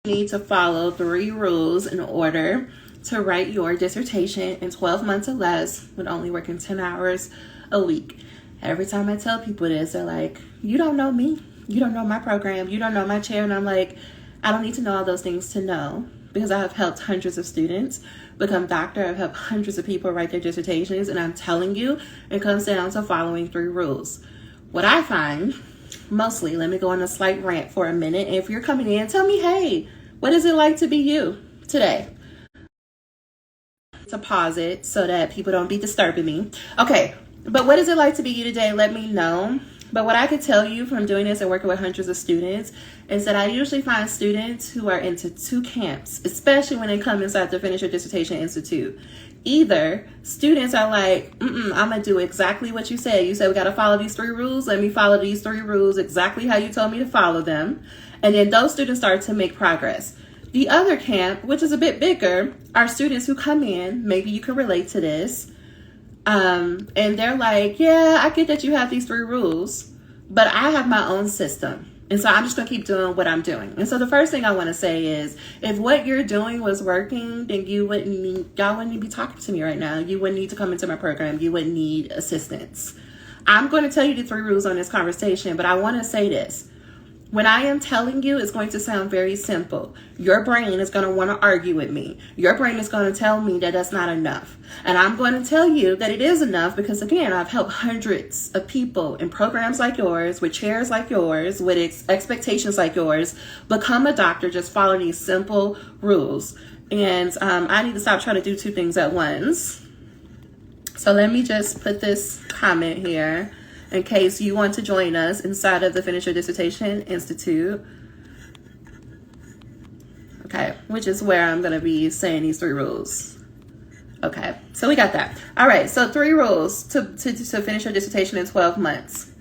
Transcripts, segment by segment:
need to follow 3 rules in order to write your dissertation in 12 months or less with only working 10 hours a week. Every time I tell people this, they're like, you don't know me. You don't know my program. You don't know my chair. And I'm like, I don't need to know all those things to know, because I have helped hundreds of students become doctor. I've helped hundreds of people write their dissertations. And I'm telling you, it comes down to following 3 rules. What I find mostly, let me go on a slight rant for a minute. If you're coming in, tell me, hey, what is it like to be you today? To pause it so that people don't be disturbing me. Okay, but what is it like to be you today? Let me know. But what I could tell you from doing this and working with hundreds of students is that I usually find students who are into 2 camps, especially when they come inside the Finish Your Dissertation Institute. Either students are like, I'm going to do exactly what you said. You said we got to follow these 3 rules. Let me follow these 3 rules exactly how you told me to follow them. And then those students start to make progress. The other camp, which is a bit bigger, are students who come in, maybe you can relate to this, and they're like, yeah, I get that you have these 3 rules, but I have my own system. And so I'm just going to keep doing what I'm doing. And so the first thing I want to say is, if what you're doing was working, then y'all wouldn't be talking to me right now. You wouldn't need to come into my program. You wouldn't need assistance. I'm going to tell you the 3 rules on this conversation, but I want to say this. When I am telling you, it's going to sound very simple. Your brain is going to want to argue with me. Your brain is going to tell me that that's not enough. And I'm going to tell you that it is enough, because, again, I've helped hundreds of people in programs like yours, with chairs like yours, with expectations like yours, become a doctor. Just follow these simple rules. And I need to stop trying to do 2 things at once. So let me just put this comment here, in case you want to join us inside of the Finish Your Dissertation Institute. Okay, which is where I'm going to be saying these 3 rules. Okay, so we got that. All right, so 3 rules to finish your dissertation in 12 months.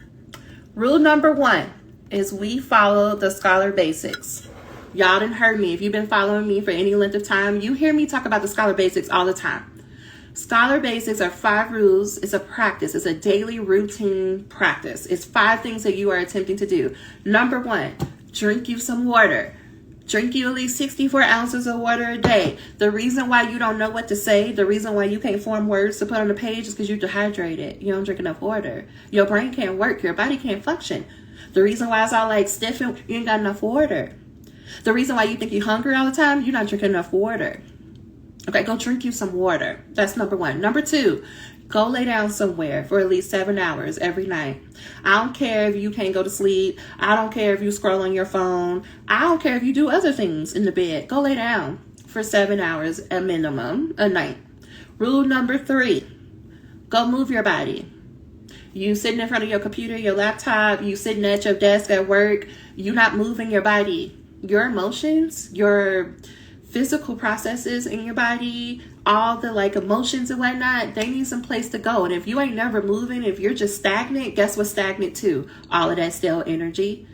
Rule number 1 is we follow the scholar basics. Y'all done heard me. If you've been following me for any length of time, you hear me talk about the scholar basics all the time. Scholar basics are 5 rules. It's a practice. It's a daily routine practice. It's 5 things that you are attempting to do. Number 1, drink you some water. Drink you at least 64 ounces of water a day. The reason why you don't know what to say, the reason why you can't form words to put on the page is because you're dehydrated. You don't drink enough water. Your brain can't work. Your body can't function. The reason why it's all like stiff and you ain't got enough water. The reason why you think you're hungry all the time, you're not drinking enough water. Okay, go drink you some water. That's number 1. Number 2, go lay down somewhere for at least 7 hours every night. I don't care if you can't go to sleep. I don't care if you scroll on your phone. I don't care if you do other things in the bed. Go lay down for 7 hours a minimum a night. Rule number 3, go move your body. You sitting in front of your computer, your laptop, you sitting at your desk at work, you not moving your body. Your emotions, your physical processes in your body, all the emotions and whatnot, they need some place to go. And if you ain't never moving, if you're just stagnant, guess what's stagnant too? All of that stale energy.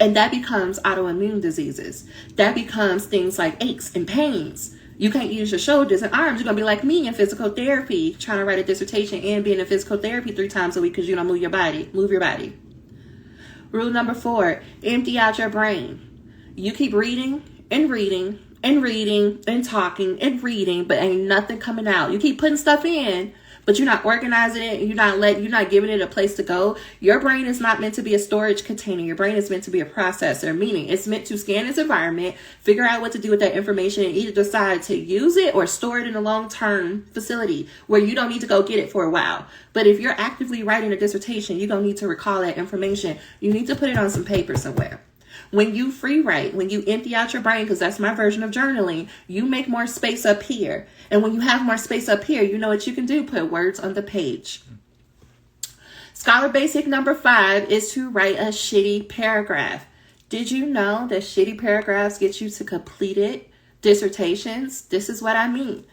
And that becomes autoimmune diseases. That becomes things like aches and pains. You can't use your shoulders and arms. You're going to be like me in physical therapy, trying to write a dissertation and being in physical therapy 3 times a week because you don't move your body. Move your body. Rule number 4, empty out your brain. You keep reading and reading and reading and talking and reading, but ain't nothing coming out. You keep putting stuff in, but you're not organizing it. You're not giving it a place to go. Your brain is not meant to be a storage container. Your brain is meant to be a processor, meaning it's meant to scan its environment, figure out what to do with that information, and either decide to use it or store it in a long-term facility where you don't need to go get it for a while. But if you're actively writing a dissertation, you're going to need to recall that information. You need to put it on some paper somewhere. When you free write, when you empty out your brain, because that's my version of journaling, you make more space up here. And when you have more space up here, you know what you can do? Put words on the page. Scholar basic number 5 is to write a shitty paragraph. Did you know that shitty paragraphs get you to completed dissertations? This is what I mean.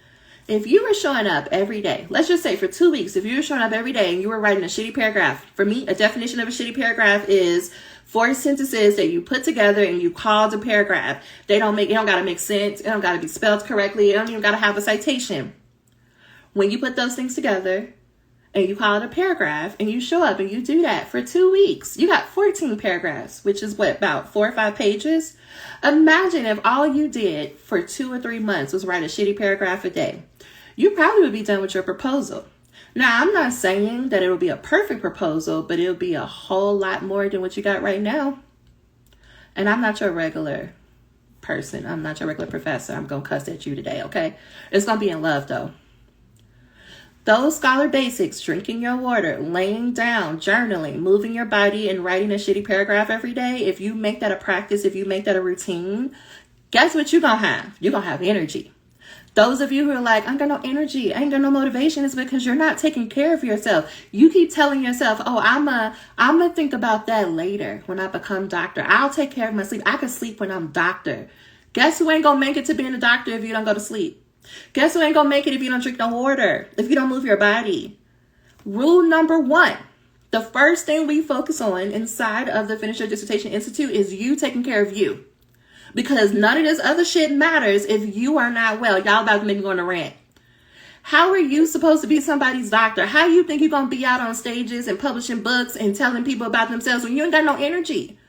If you were showing up every day, let's just say for 2 weeks, if you were showing up every day and you were writing a shitty paragraph, for me, a definition of a shitty paragraph is 4 sentences that you put together and you called a paragraph. It don't got to make sense. It don't got to be spelled correctly. It don't even got to have a citation. When you put those things together and you call it a paragraph, and you show up and you do that for 2 weeks, you got 14 paragraphs, which is what, about 4 or 5 pages? Imagine if all you did for 2 or 3 months was write a shitty paragraph a day. You probably would be done with your proposal. Now, I'm not saying that it will be a perfect proposal, but it'll be a whole lot more than what you got right now. And I'm not your regular person. I'm not your regular professor. I'm going to cuss at you today, okay? It's going to be in love, though. Those scholar basics, drinking your water, laying down, journaling, moving your body, and writing a shitty paragraph every day, if you make that a practice, if you make that a routine, guess what you're going to have? You're going to have energy. Those of you who are like, I ain't got no energy, I ain't got no motivation, is because you're not taking care of yourself. You keep telling yourself, oh, I'm gonna think about that later when I become doctor. I'll take care of my sleep. I can sleep when I'm doctor. Guess who ain't gonna make it to being a doctor if you don't go to sleep? Guess who ain't gonna make it if you don't drink no water, if you don't move your body? Rule number 1. The first thing we focus on inside of the Finish Your Dissertation Institute is you taking care of you. Because none of this other shit matters if you are not well. Y'all about to make me go on a rant. How are you supposed to be somebody's doctor? How you think you're going to be out on stages and publishing books and telling people about themselves when you ain't got no energy?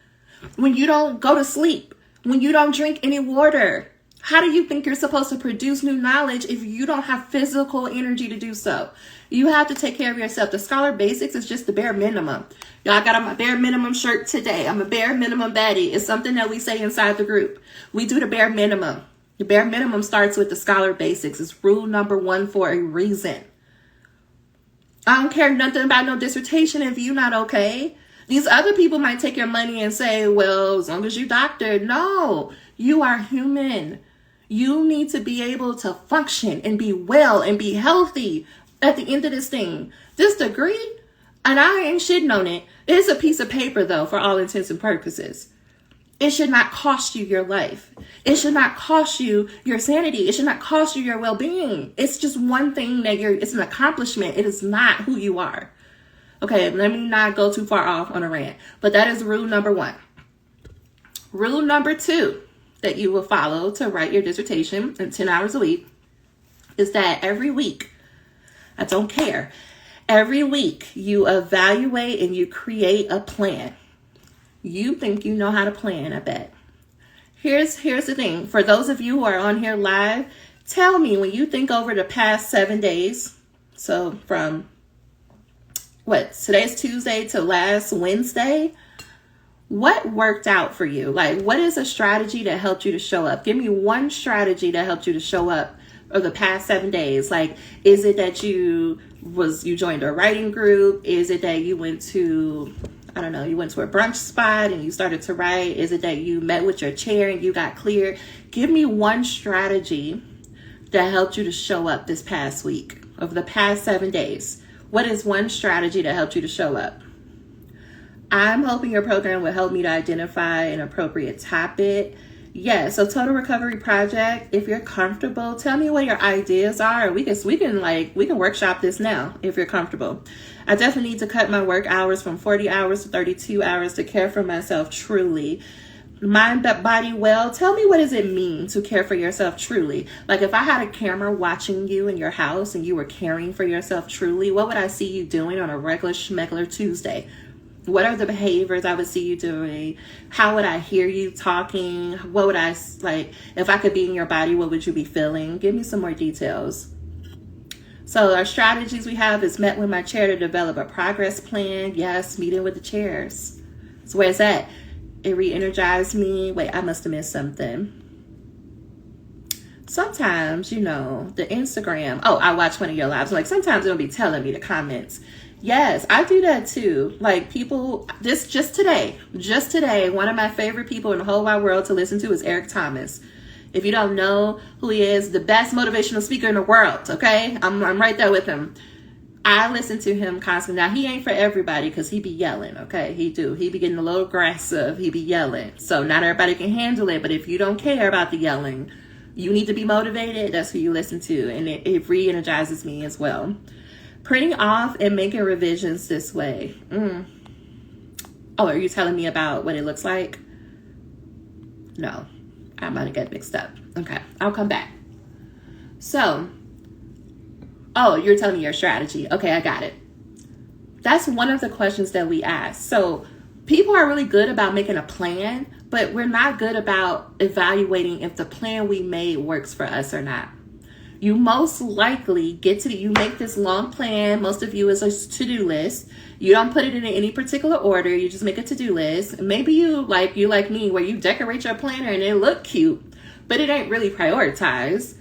When you don't go to sleep? When you don't drink any water? How do you think you're supposed to produce new knowledge if you don't have physical energy to do so? You have to take care of yourself. The Scholar Basics is just the bare minimum. Y'all got on my bare minimum shirt today. I'm a bare minimum baddie. It's something that we say inside the group. We do the bare minimum. The bare minimum starts with the Scholar Basics. It's rule number 1 for a reason. I don't care nothing about no dissertation if you're not okay. These other people might take your money and say, well, as long as you doctored. No, you are human. You need to be able to function and be well and be healthy at the end of this thing. This degree, and I ain't shitting on it, it's a piece of paper, though, for all intents and purposes. It should not cost you your life. It should not cost you your sanity. It should not cost you your well-being. It's just one thing that it's an accomplishment. It is not who you are. Okay, let me not go too far off on a rant, but that is rule number 1. Rule number 2 that you will follow to write your dissertation in 10 hours a week is that every week, I don't care, every week you evaluate and you create a plan. You think you know how to plan, I bet. Here's the thing. For those of you who are on here live, tell me when you think over the past 7 days, so from today's Tuesday to last Wednesday, what worked out for you? Like, what is a strategy that helped you to show up? Give me one strategy that helped you to show up over the past 7 days. Like, is it that you joined a writing group? Is it that you went to, I don't know, you went to a brunch spot and you started to write? Is it that you met with your chair and you got clear? Give me one strategy that helped you to show up this past week, over the past 7 days. What is one strategy that helped you to show up? I'm hoping your program will help me to identify an appropriate topic. Yeah, so Total Recovery Project, if you're comfortable, tell me what your ideas are. We can workshop this now if you're comfortable. I definitely need to cut my work hours from 40 hours to 32 hours to care for myself truly. Mind, body, well, tell me, what does it mean to care for yourself truly? Like, if I had a camera watching you in your house and you were caring for yourself truly, what would I see you doing on a regular schmegular Tuesday? What are the behaviors I would see you doing? How would I hear you talking? What would I, like, if I could be in your body, what would you be feeling? Give me some more details. So our strategies we have is met with my chair to develop a progress plan. Yes, meeting with the chairs. So where's that? It re-energized me. Wait, I must have missed something. Sometimes, the Instagram. Oh, I watched one of your lives. Like, sometimes it'll be telling me the comments. Yes, I do that too. Like, people, just today, one of my favorite people in the whole wide world to listen to is Eric Thomas. If you don't know who he is, the best motivational speaker in the world, okay? I'm right there with him. I listen to him constantly. Now, he ain't for everybody because he be yelling, okay? He be getting a little aggressive. He be yelling. So not everybody can handle it, but if you don't care about the yelling, you need to be motivated, that's who you listen to, and it re-energizes me as well. Printing off and making revisions this way. Oh, are you telling me about what it looks like? No, I might have got mixed up. Okay, I'll come back. So, oh, you're telling me your strategy. Okay, I got it. That's one of the questions that we ask. So people are really good about making a plan, but we're not good about evaluating if the plan we made works for us or not. You most likely you make this long plan. Most of you is a to-do list. You don't put it in any particular order. You just make a to-do list. Maybe you like me, where you decorate your planner and it look cute, but it ain't really prioritized.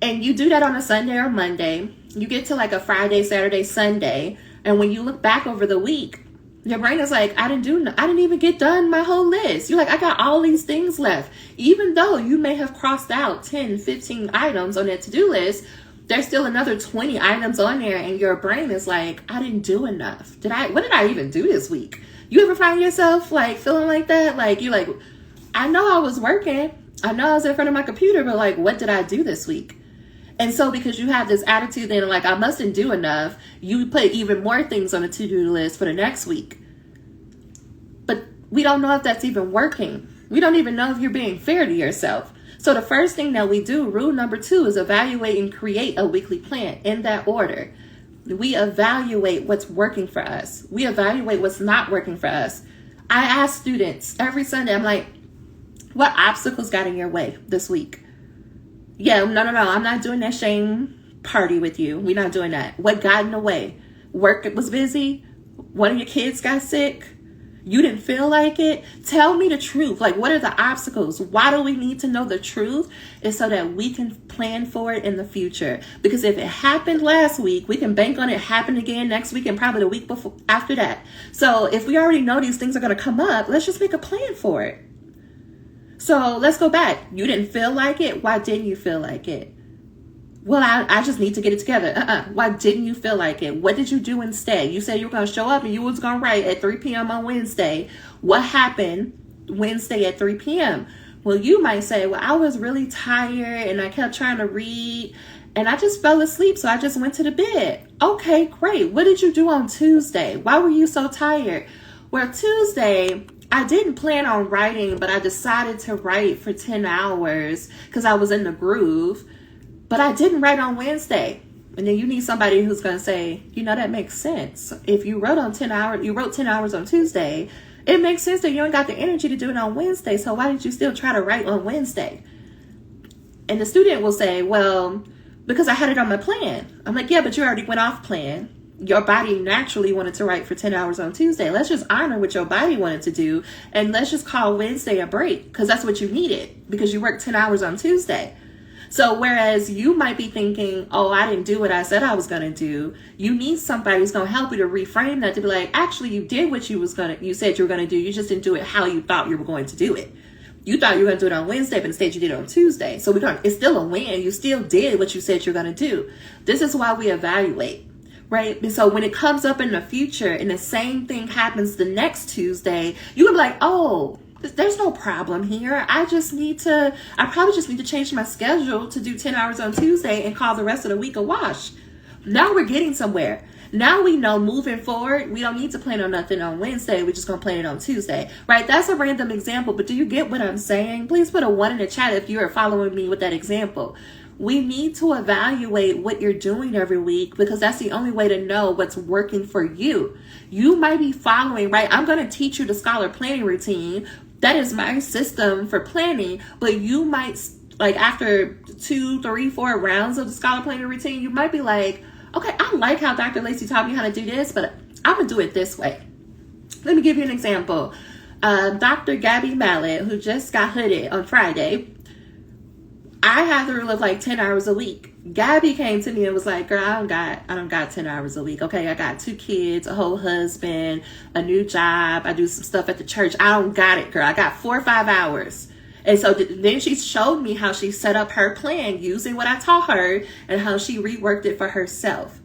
And you do that on a Sunday or Monday. You get to like a Friday, Saturday, Sunday. And when you look back over the week, your brain is like, I didn't even get done my whole list. You're like, I got all these things left. Even though you may have crossed out 10, 15 items on that to-do list, there's still another 20 items on there. And your brain is like, I didn't do enough. What did I even do this week? You ever find yourself like feeling like that? Like you're like, I know I was working. I know I was in front of my computer, but like, what did I do this week? And so because you have this attitude then like, I mustn't do enough, you put even more things on the to-do list for the next week. But we don't know if that's even working. We don't even know if you're being fair to yourself. So the first thing that we do, rule number 2, is evaluate and create a weekly plan in that order. We evaluate what's working for us. We evaluate what's not working for us. I ask students every Sunday, I'm like, what obstacles got in your way this week? Yeah, no. I'm not doing that shame party with you. We're not doing that. What got in the way? Work was busy. One of your kids got sick. You didn't feel like it. Tell me the truth. Like, what are the obstacles? Why do we need to know the truth? It's so that we can plan for it in the future. Because if it happened last week, we can bank on it happen again next week and probably the week before after that. So if we already know these things are going to come up, let's just make a plan for it. So let's go back. You didn't feel like it. Why didn't you feel like it? Well, I just need to get it together. Why didn't you feel like it? What did you do instead? You said you were going to show up and you was going to write at 3 p.m. on Wednesday. What happened Wednesday at 3 p.m.? Well, you might say, well, I was really tired and I kept trying to read and I just fell asleep. So I just went to the bed. Okay, great. What did you do on Tuesday? Why were you so tired? Well, Tuesday, I didn't plan on writing, but I decided to write for 10 hours because I was in the groove. But I didn't write on Wednesday. And then you need somebody who's going to say, that makes sense. If you wrote 10 hours on Tuesday, it makes sense that you ain't got the energy to do it on Wednesday. So why did you still try to write on Wednesday? And the student will say, well, because I had it on my plan. I'm like, yeah, but you already went off plan. Your body naturally wanted to write for 10 hours on Tuesday. Let's just honor what your body wanted to do. And let's just call Wednesday a break because that's what you needed because you worked 10 hours on Tuesday. So whereas you might be thinking, oh, I didn't do what I said I was going to do. You need somebody who's going to help you to reframe that to be like, actually, you did what you said you were going to do. You just didn't do it how you thought you were going to do it. You thought you were going to do it on Wednesday, but instead you did it on Tuesday. So it's still a win. You still did what you said you're going to do. This is why we evaluate, right? And so when it comes up in the future and the same thing happens the next Tuesday, you can be like, oh, there's no problem here. I probably just need to change my schedule to do 10 hours on Tuesday and call the rest of the week a wash. Now we're getting somewhere. Now we know moving forward, we don't need to plan on nothing on Wednesday. We're just going to plan it on Tuesday, right? That's a random example, but do you get what I'm saying? Please put a 1 in the chat if you're following me with that example. We need to evaluate what you're doing every week because that's the only way to know what's working for you. You might be following, right? I'm going to teach you the scholar planning routine. That is my system for planning, but you might, like after 2, 3, 4 rounds of the scholar planning routine, you might be like, okay, I like how Dr. Lacey taught me how to do this, but I'm going to do it this way. Let me give you an example. Dr. Gabby Mallet, who just got hooded on Friday, I have the rule of like 10 hours a week. Gabby came to me and was like, girl, I don't got 10 hours a week. Okay, I got 2 kids, a whole husband, a new job. I do some stuff at the church. I don't got it, girl. I got 4 or 5 hours. And so then she showed me how she set up her plan using what I taught her and how she reworked it for herself.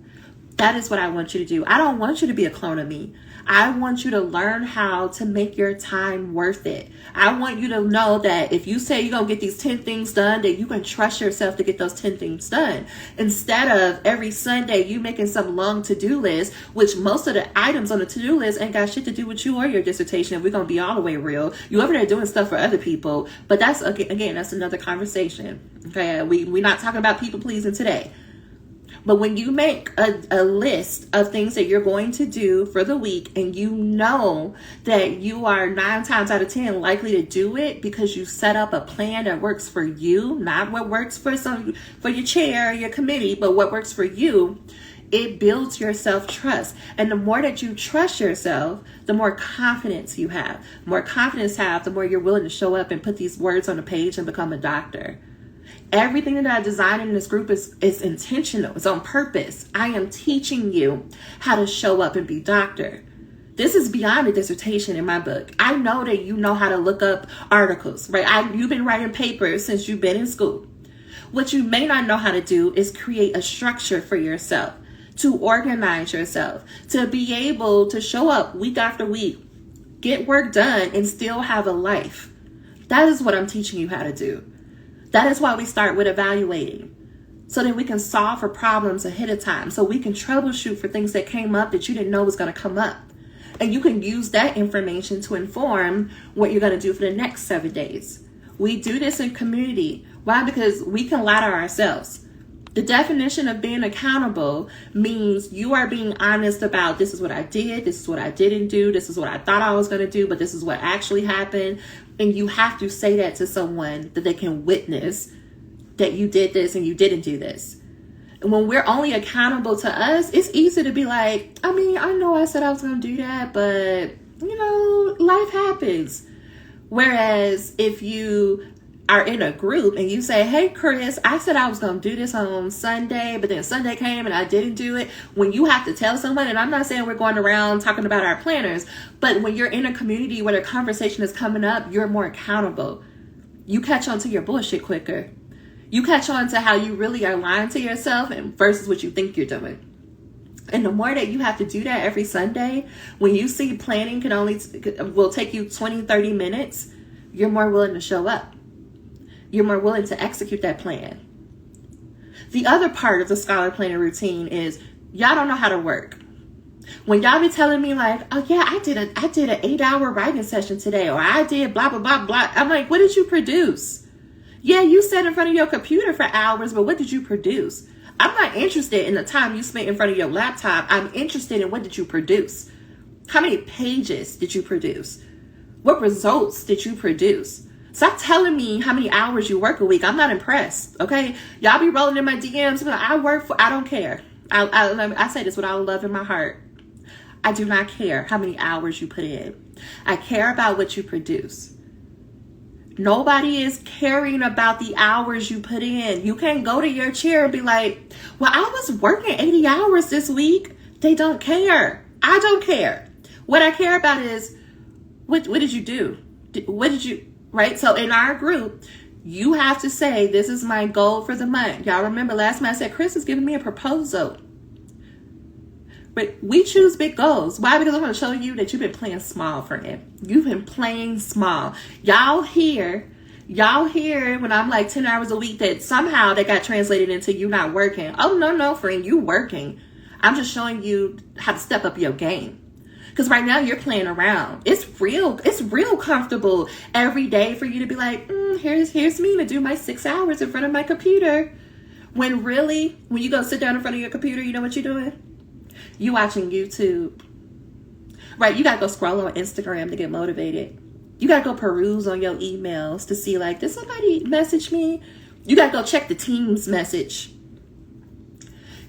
That is what I want you to do. I don't want you to be a clone of me. I want you to learn how to make your time worth it. I want you to know that if you say you're going to get these 10 things done, that you can trust yourself to get those 10 things done. Instead of every Sunday you making some long to-do list, which most of the items on the to-do list ain't got shit to do with you or your dissertation. If we're going to be all the way real, you over there doing stuff for other people. But that's, again, that's another conversation. Okay, we're not talking about people pleasing today. But when you make a list of things that you're going to do for the week, and you know that you are 9 times out of 10 likely to do it because you set up a plan that works for you, not what works for your chair, your committee, but what works for you, it builds your self-trust. And the more that you trust yourself, the more confidence you have. The more confidence you have, the more you're willing to show up and put these words on the page and become a doctor. Everything that I design in this group is intentional. It's on purpose. I am teaching you how to show up and be doctor. This is beyond a dissertation in my book. I know that you know how to look up articles, right? You've been writing papers since you've been in school. What you may not know how to do is create a structure for yourself, to organize yourself, to be able to show up week after week, get work done, and still have a life. That is what I'm teaching you how to do. That is why we start with evaluating, so that we can solve for problems ahead of time, so we can troubleshoot for things that came up that you didn't know was going to come up. And you can use that information to inform what you're going to do for the next 7 days. We do this in community. Why? Because we can lie to ourselves. The definition of being accountable means you are being honest about, this is what I did, this is what I didn't do, this is what I thought I was going to do, but this is what actually happened. And you have to say that to someone that they can witness that you did this and you didn't do this. And when we're only accountable to us, it's easy to be like, I mean, I know I said I was going to do that, but life happens. Whereas if you are in a group and you say, hey, Chris, I said I was going to do this on Sunday, but then Sunday came and I didn't do it. When you have to tell someone, and I'm not saying we're going around talking about our planners, but when you're in a community where the conversation is coming up, you're more accountable. You catch on to your bullshit quicker. You catch on to how you really are lying to yourself and versus what you think you're doing. And the more that you have to do that every Sunday, when you see planning will take you 20, 30 minutes, you're more willing to show up. You're more willing to execute that plan. The other part of the scholar planner routine is y'all don't know how to work. When y'all be telling me like, oh yeah, I did an 8-hour writing session today, or I did blah, blah, blah, blah. I'm like, what did you produce? Yeah, you sat in front of your computer for hours, but what did you produce? I'm not interested in the time you spent in front of your laptop. I'm interested in what did you produce? How many pages did you produce? What results did you produce? Stop telling me how many hours you work a week. I'm not impressed, okay? Y'all be rolling in my DMs. I don't care. I say this with all love in my heart. I do not care how many hours you put in. I care about what you produce. Nobody is caring about the hours you put in. You can't go to your chair and be like, well, I was working 80 hours this week. They don't care. I don't care. What I care about is, what did you do? Right? So in our group, you have to say, this is my goal for the month. Y'all remember last month I said, Chris is giving me a proposal. But we choose big goals. Why? Because I'm going to show you that you've been playing small, friend. You've been playing small. Y'all hear when I'm like 10 hours a week that somehow that got translated into you not working. Oh, no, friend, you working. I'm just showing you how to step up your game. Because right now you're playing around. It's real comfortable every day for you to be like, here's me to do my 6 hours in front of my computer. When really, when you go sit down in front of your computer, you know what you're doing? You watching YouTube. Right, you gotta go scroll on Instagram to get motivated. You gotta go peruse on your emails to see like, did somebody message me? You gotta go check the team's message.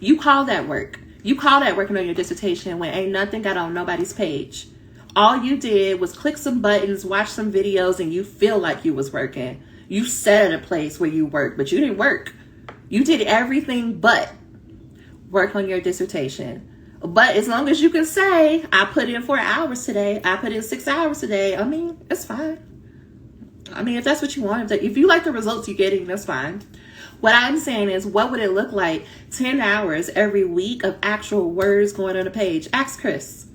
You call that work. You call that working on your dissertation when ain't nothing got on nobody's page. All you did was click some buttons, watch some videos, and you feel like you was working. You sat at a place where you work, but you didn't work. You did everything but work on your dissertation. But as long as you can say, I put in 4 hours today, I put in 6 hours today, I mean, it's fine. I mean, if that's what you want, if you like the results you're getting, that's fine. What I'm saying is, what would it look like 10 hours every week of actual words going on a page? Ask Chris.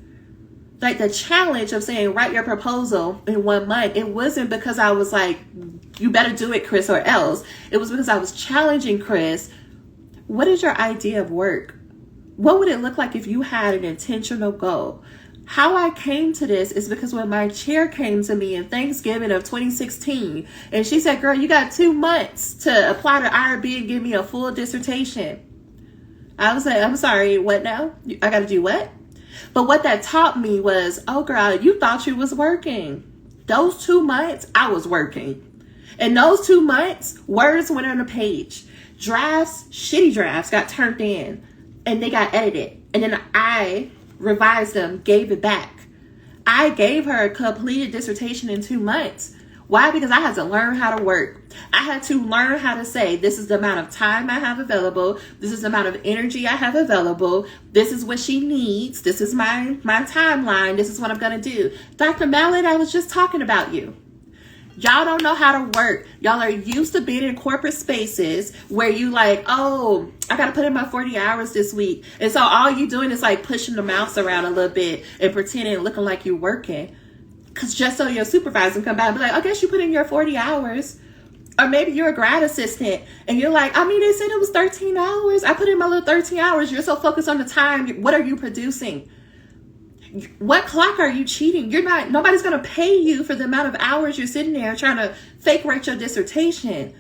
Like the challenge of saying, write your proposal in 1 month, it wasn't because I was like, you better do it, Chris, or else. It was because I was challenging Chris. What is your idea of work? What would it look like if you had an intentional goal? How I came to this is because when my chair came to me in Thanksgiving of 2016, and she said, girl, you got 2 months to apply to IRB and give me a full dissertation. I was like, I'm sorry, what now? I got to do what? But what that taught me was, oh girl, you thought you was working. Those 2 months, I was working. In those 2 months, words went on a page. Drafts, shitty drafts got turned in and they got edited. And then I revised them, gave it back. I gave her a completed dissertation in 2 months. Why? Because I had to learn how to work. I had to learn how to say, this is the amount of time I have available. This is the amount of energy I have available. This is what she needs. This is my timeline. This is what I'm going to do. Dr. Mallet, I was just talking about you. Y'all don't know how to work. Y'all are used to being in corporate spaces where you like, oh, I got to put in my 40 hours this week. And so all you doing is like pushing the mouse around a little bit and pretending looking like you're working. Because just so your supervisor can come back and be like, I guess you put in your 40 hours. Or maybe you're a grad assistant and you're like, I mean, they said it was 13 hours. I put in my little 13 hours. You're so focused on the time. What are you producing? What clock are you cheating? Nobody's going to pay you for the amount of hours you're sitting there trying to fake write your dissertation.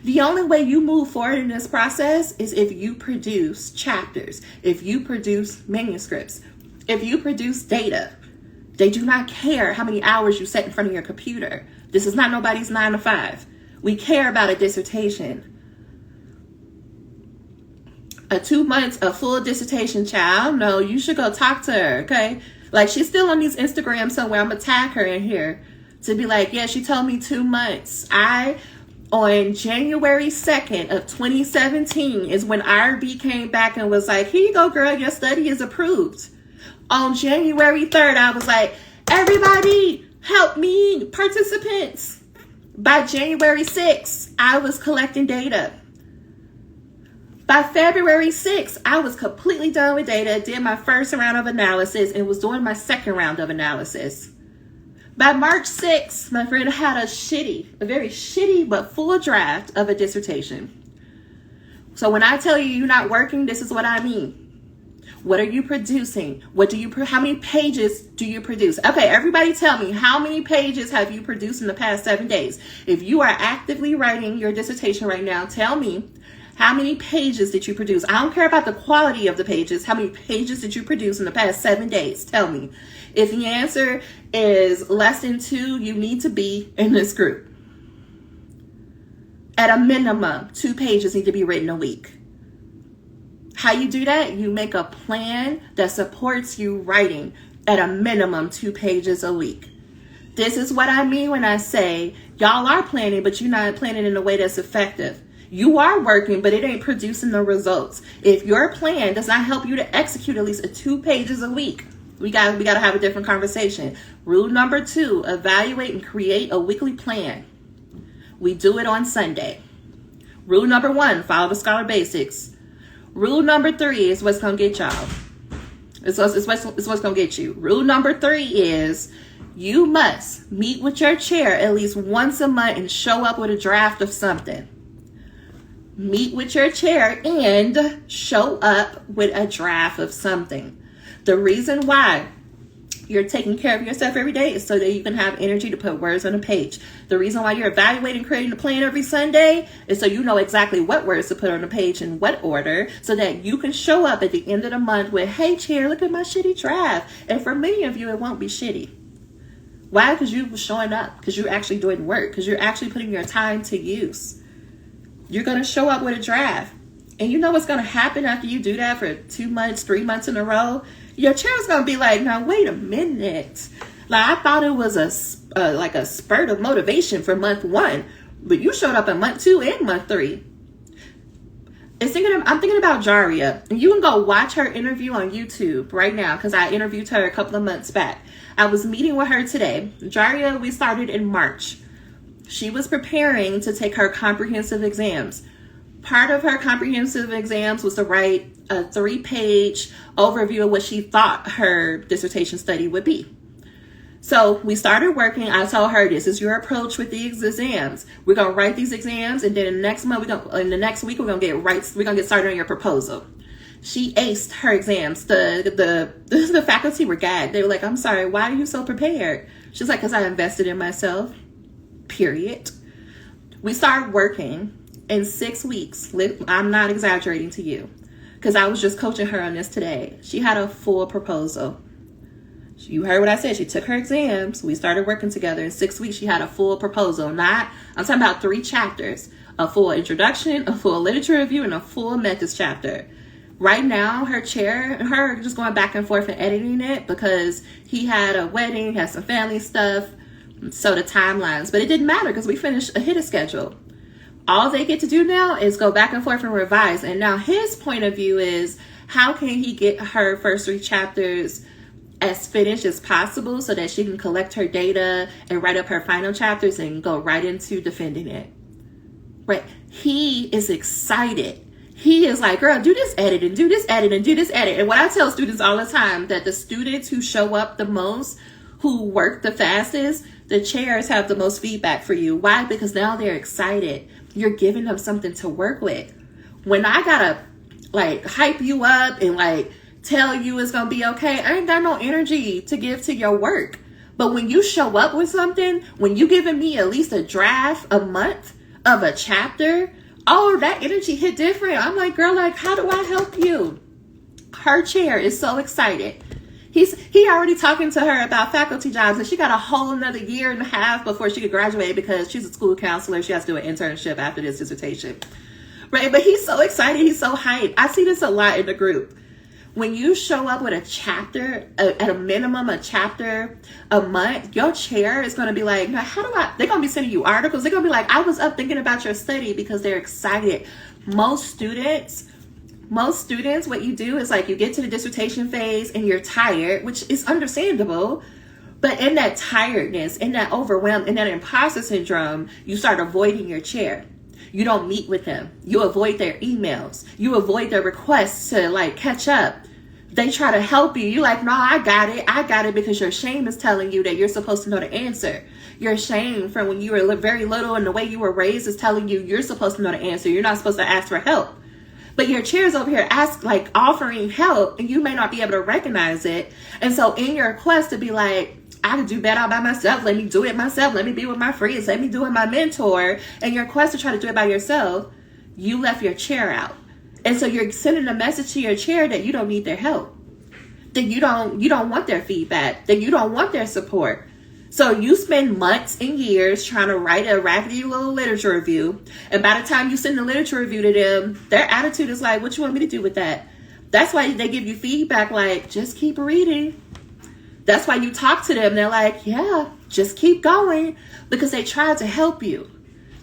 The only way you move forward in this process is if you produce chapters, if you produce manuscripts, if you produce data. They do not care how many hours you set in front of your computer. This is not nobody's 9 to 5. We care about a dissertation. A 2 months, a full dissertation, child. No, you should go talk to her, okay? Like, she's still on these Instagram somewhere. I'm going to tag her in here to be like, yeah, she told me 2 months. On January 2nd of 2017 is when IRB came back and was like, here you go, girl, your study is approved. On January 3rd, I was like, everybody help me, participants. By January 6th, I was collecting data. By February 6th, I was completely done with data, did my first round of analysis, and was doing my second round of analysis. By March 6th, my friend had a very shitty but full draft of a dissertation. So when I tell you you're not working, this is what I mean. What are you producing? How many pages do you produce? Okay, everybody tell me, how many pages have you produced in the past 7 days? If you are actively writing your dissertation right now, tell me, how many pages did you produce? I don't care about the quality of the pages. How many pages did you produce in the past 7 days? Tell me. If the answer is less than 2, you need to be in this group. At a minimum, 2 pages need to be written a week. How you do that? You make a plan that supports you writing at a minimum 2 pages a week. This is what I mean when I say y'all are planning, but you're not planning in a way that's effective. You are working, but it ain't producing the results. If your plan does not help you to execute at least 2 pages a week, we got to have a different conversation. Rule number 2, evaluate and create a weekly plan. We do it on Sunday. Rule number 1, follow the Scholar Basics. Rule number 3 is what's going to get y'all. It's what's going to get you. Rule number 3 is you must meet with your chair at least once a month and show up with a draft of something. Meet with your chair and show up with a draft of something. The reason why you're taking care of yourself every day is so that you can have energy to put words on a page. The reason why you're evaluating creating a plan every Sunday is so you know exactly what words to put on a page in what order, so that you can show up at the end of the month with, hey chair, look at my shitty draft. And for many of you, it won't be shitty. Why? Because you were showing up, because you're actually doing work, because you're actually putting your time to use. You're going to show up with a draft. And you know what's going to happen after you do that for 2 months, 3 months in a row? Your chair's going to be like, now, wait a minute. Like, I thought it was like a spurt of motivation for month 1, but you showed up in month 2 and month 3. I'm thinking about Jaria. And you can go watch her interview on YouTube right now, because I interviewed her a couple of months back. I was meeting with her today. Jaria, we started in March. She was preparing to take her comprehensive exams. Part of her comprehensive exams was to write a 3-page overview of what she thought her dissertation study would be. So we started working. I told her, this is your approach with these exams. We're going to write these exams, and then next week, we're going to get started on your proposal. She aced her exams. The faculty were gagged. They were like, I'm sorry, why are you so prepared? She's like, because I invested in myself, period. We started working. In 6 weeks, I'm not exaggerating to you, because I was just coaching her on this today. She had a full proposal. You heard what I said. She took her exams. We started working together. In 6 weeks, she had a full proposal. I'm talking about 3 chapters. A full introduction, a full literature review, and a full methods chapter. Right now, her just going back and forth and editing it because he had a wedding, had some family stuff, so the timelines. But it didn't matter because we finished ahead of schedule. All they get to do now is go back and forth and revise. And now his point of view is, how can he get her first 3 chapters as finished as possible so that she can collect her data and write up her final chapters and go right into defending it. Right? He is excited. He is like, girl, do this edit and do this edit and do this edit. And what I tell students all the time, that the students who show up the most, who work the fastest, the chairs have the most feedback for you. Why? Because now they're excited. You're giving them something to work with. When I gotta like hype you up and like tell you it's gonna be okay, I ain't got no energy to give to your work. But when you show up with something, when you giving me at least a draft a month of a chapter, oh, that energy hit different. I'm like, girl, like, how do I help you? Her chair is so excited. He already talking to her about faculty jobs, and she got a whole another year and a half before she could graduate because she's a school counselor. She has to do an internship after this dissertation. Right? But he's so excited. He's so hyped. I see this a lot in the group. When you show up with a chapter, at a minimum, a chapter a month, your chair is going to be like, they're going to be sending you articles. They're going to be like, I was up thinking about your study, because they're excited. Most students, what you do is like, you get to the dissertation phase and you're tired, which is understandable. But in that tiredness, in that overwhelm, in that imposter syndrome, you start avoiding your chair. You don't meet with them. You avoid their emails. You avoid their requests to like catch up. They try to help you. You're like, no, I got it, because your shame is telling you that you're supposed to know the answer. Your shame from when you were very little and the way you were raised is telling you you're supposed to know the answer. You're not supposed to ask for help. But your chair's over here offering help, and you may not be able to recognize it. And so in your quest to be like, I can do better all by myself. Let me do it myself. Let me be with my friends. Let me do it with my mentor. And your quest to try to do it by yourself, you left your chair out. And so you're sending a message to your chair that you don't need their help. That you don't want their feedback. That you don't want their support. So you spend months and years trying to write a raggedy little literature review. And by the time you send the literature review to them, their attitude is like, what you want me to do with that? That's why they give you feedback like, just keep reading. That's why you talk to them. They're like, yeah, just keep going, because they tried to help you.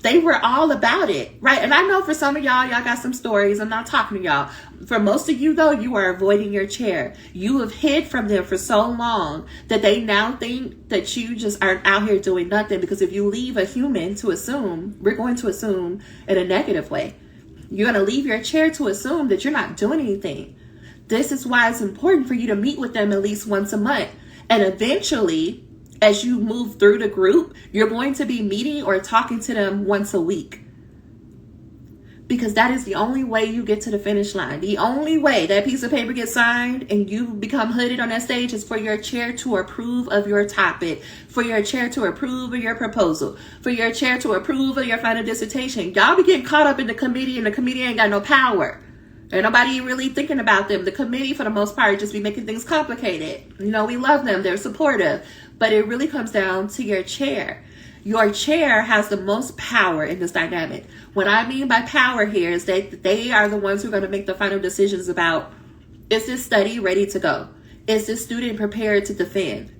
They were all about it, right? And I know for some of y'all got some stories. I'm not talking to y'all. For most of you, though, you are avoiding your chair. You have hid from them for so long that they now think that you just aren't out here doing nothing. Because if you leave a human to assume, we're going to assume in a negative way. You're going to leave your chair to assume that you're not doing anything. This is why it's important for you to meet with them at least once a month. And eventually, as you move through the group, you're going to be meeting or talking to them once a week. Because that is the only way you get to the finish line. The only way that piece of paper gets signed and you become hooded on that stage is for your chair to approve of your topic, for your chair to approve of your proposal, for your chair to approve of your final dissertation. Y'all be getting caught up in the committee, and the committee ain't got no power. Ain't nobody really thinking about them. The committee, for the most part, just be making things complicated. You know, we love them. They're supportive. But it really comes down to your chair. Your chair has the most power in this dynamic. What I mean by power here is that they are the ones who are going to make the final decisions about, is this study ready to go? Is this student prepared to defend?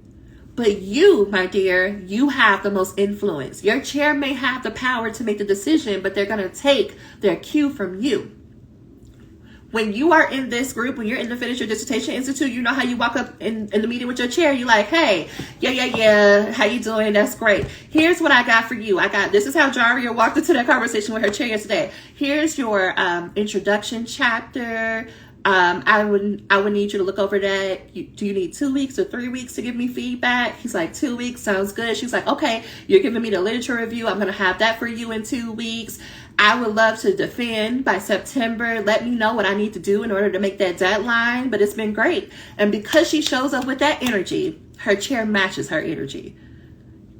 But you, my dear, you have the most influence. Your chair may have the power to make the decision, but they're going to take their cue from you. When you are in this group, when you're in the Finish Your Dissertation Institute, you know how you walk up in the meeting with your chair. You're like, hey, yeah. How you doing? That's great. Here's what I got for you. This is how Jaria walked into that conversation with her chair yesterday. Here's your introduction chapter. I would need you to look over that. Do you need 2 weeks or 3 weeks to give me feedback? He's like, 2 weeks sounds good. She's like, okay, you're giving me the literature review. I'm going to have that for you in 2 weeks. I would love to defend by September. Let me know what I need to do in order to make that deadline. But it's been great. And because she shows up with that energy, her chair matches her energy.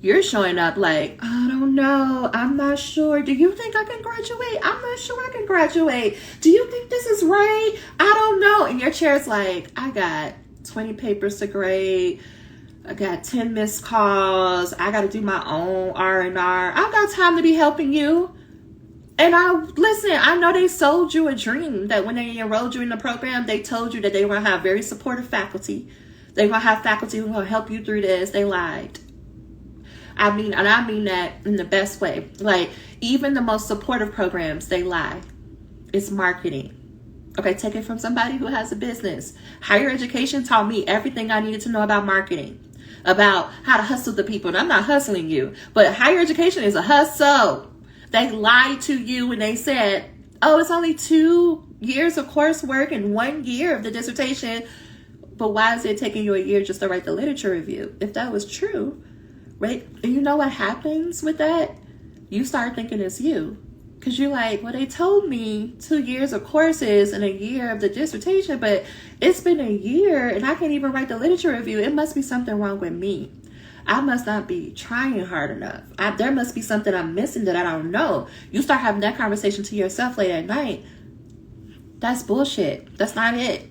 You're showing up like, I don't know, I'm not sure. Do you think I can graduate? I'm not sure I can graduate. Do you think this is right? I don't know. And your chair's like, I got 20 papers to grade. I got 10 missed calls. I got to do my own R&R. I've got time to be helping you. And I know they sold you a dream that when they enrolled you in the program, they told you that they were going to have very supportive faculty. They're going to have faculty who will help you through this. They lied. I mean that in the best way. Like, even the most supportive programs, they lie. It's marketing. Okay, take it from somebody who has a business. Higher education taught me everything I needed to know about marketing, about how to hustle the people. And I'm not hustling you, but higher education is a hustle. They lied to you when they said, oh, it's only 2 years of coursework and 1 year of the dissertation. But why is it taking you a year just to write the literature review? If that was true, right? And you know what happens with that? You start thinking it's you. Because you're like, well, they told me 2 years of courses and a year of the dissertation, but it's been a year and I can't even write the literature review. It must be something wrong with me. I must not be trying hard enough. There must be something I'm missing that I don't know. You start having that conversation to yourself late at night. That's bullshit. That's not it.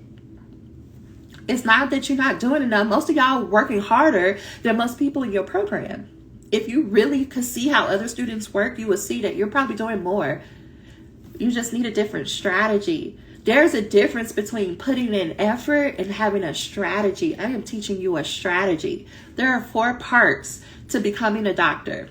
It's not that you're not doing enough. Most of y'all are working harder than most people in your program. If you really could see how other students work, you would see that you're probably doing more. You just need a different strategy. There's a difference between putting in effort and having a strategy. I am teaching you a strategy. There are 4 parts to becoming a doctor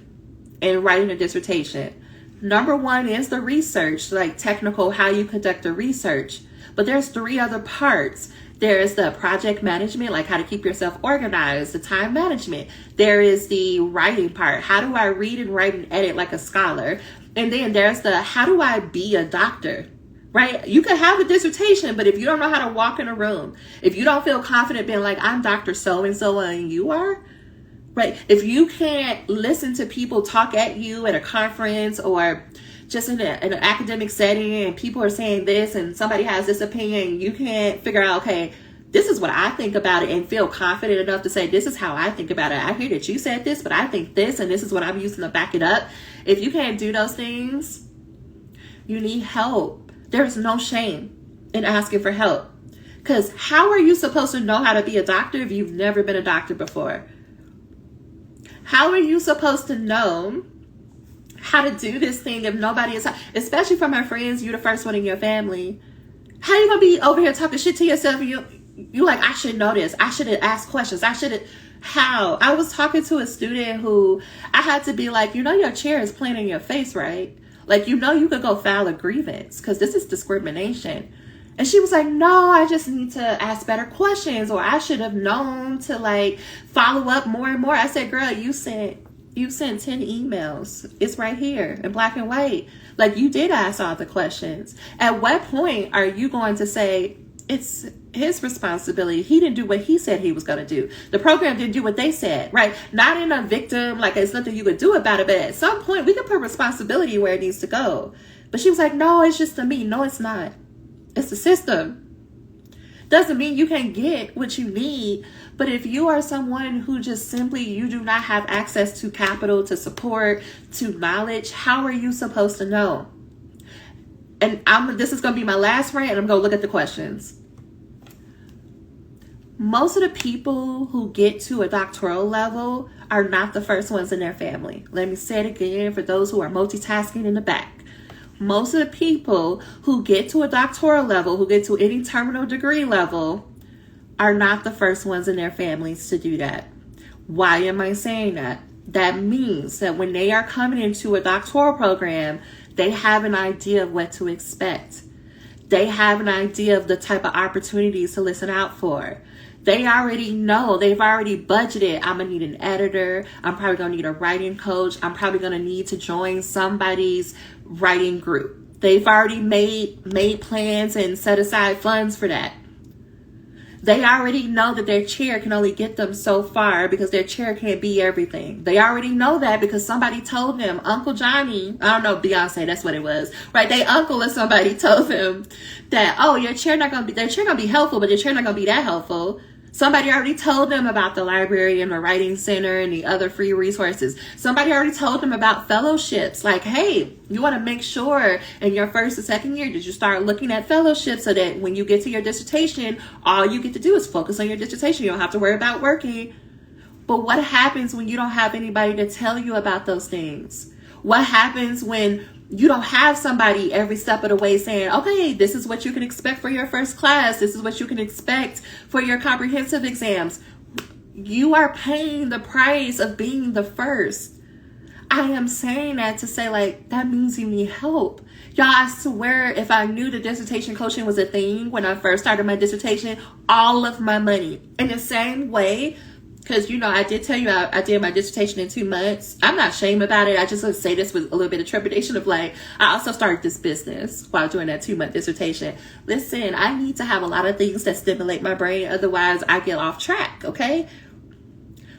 and writing a dissertation. Number 1 is the research, like technical, how you conduct the research. But there's 3 other parts. There is the project management, like how to keep yourself organized, the time management. There is the writing part. How do I read and write and edit like a scholar? And then there's the how do I be a doctor, right? You can have a dissertation, but if you don't know how to walk in a room, if you don't feel confident being like, I'm Dr. So-and-so and you are, right? If you can't listen to people talk at you at a conference or just in an academic setting and people are saying this and somebody has this opinion, you can't figure out, okay, this is what I think about it and feel confident enough to say, this is how I think about it. I hear that you said this, but I think this, and this is what I'm using to back it up. If you can't do those things, you need help. There's no shame in asking for help. Because how are you supposed to know how to be a doctor if you've never been a doctor before? How are you supposed to know how to do this thing if nobody is, especially from my friends, you're the first one in your family. How are you gonna be over here talking shit to yourself and you like, I should know this, I should have asked questions, how? I was talking to a student who I had to be like, your chair is playing in your face, right? Like, you could go file a grievance because this is discrimination. And she was like, no, I just need to ask better questions, or I should have known to like follow up more and more. I said, girl, you sent 10 emails. It's right here in black and white. Like, you did ask all the questions. At what point are you going to say it's his responsibility? He didn't do what he said he was going to do. The program didn't do what they said, right? Not in a victim, like it's nothing you could do about it. But at some point, we can put responsibility where it needs to go. But she was like, no, it's just to me. No, it's not. It's the system. Doesn't mean you can't get what you need. But if you are someone who just simply, you do not have access to capital, to support, to knowledge, how are you supposed to know? And this is going to be my last rant, and I'm going to look at the questions. Most of the people who get to a doctoral level are not the first ones in their family. Let me say it again for those who are multitasking in the back. Most of the people who get to a doctoral level, who get to any terminal degree level, are not the first ones in their families to do that. Why am I saying that? That means that when they are coming into a doctoral program, they have an idea of what to expect. They have an idea of the type of opportunities to listen out for. They already know, they've already budgeted. I'm going to need an editor. I'm probably going to need a writing coach. I'm probably going to need to join somebody's writing group. They've already made plans and set aside funds for that. They already know that their chair can only get them so far because their chair can't be everything. They already know that because somebody told them, Uncle Johnny, I don't know, Beyonce, that's what it was, right? They uncle or somebody told them that, oh, their chair gonna be helpful, but your chair not gonna be that helpful. Somebody already told them about the library and the writing center and the other free resources. Somebody already told them about fellowships. Like, hey, you want to make sure in your first and second year that you start looking at fellowships so that when you get to your dissertation, all you get to do is focus on your dissertation. You don't have to worry about working. But what happens when you don't have anybody to tell you about those things? What happens when you don't have somebody every step of the way saying, okay, this is what you can expect for your first class. This is what you can expect for your comprehensive exams. You are paying the price of being the first. I am saying that to say, like, that means you need help. Y'all, I swear, if I knew that dissertation coaching was a thing when I first started my dissertation, all of my money, in the same way, because, you know, I did tell you I did my dissertation in 2 months. I'm not ashamed about it. I just want to say this with a little bit of trepidation of, like, I also started this business while doing that 2-month dissertation. Listen, I need to have a lot of things that stimulate my brain. Otherwise, I get off track, okay?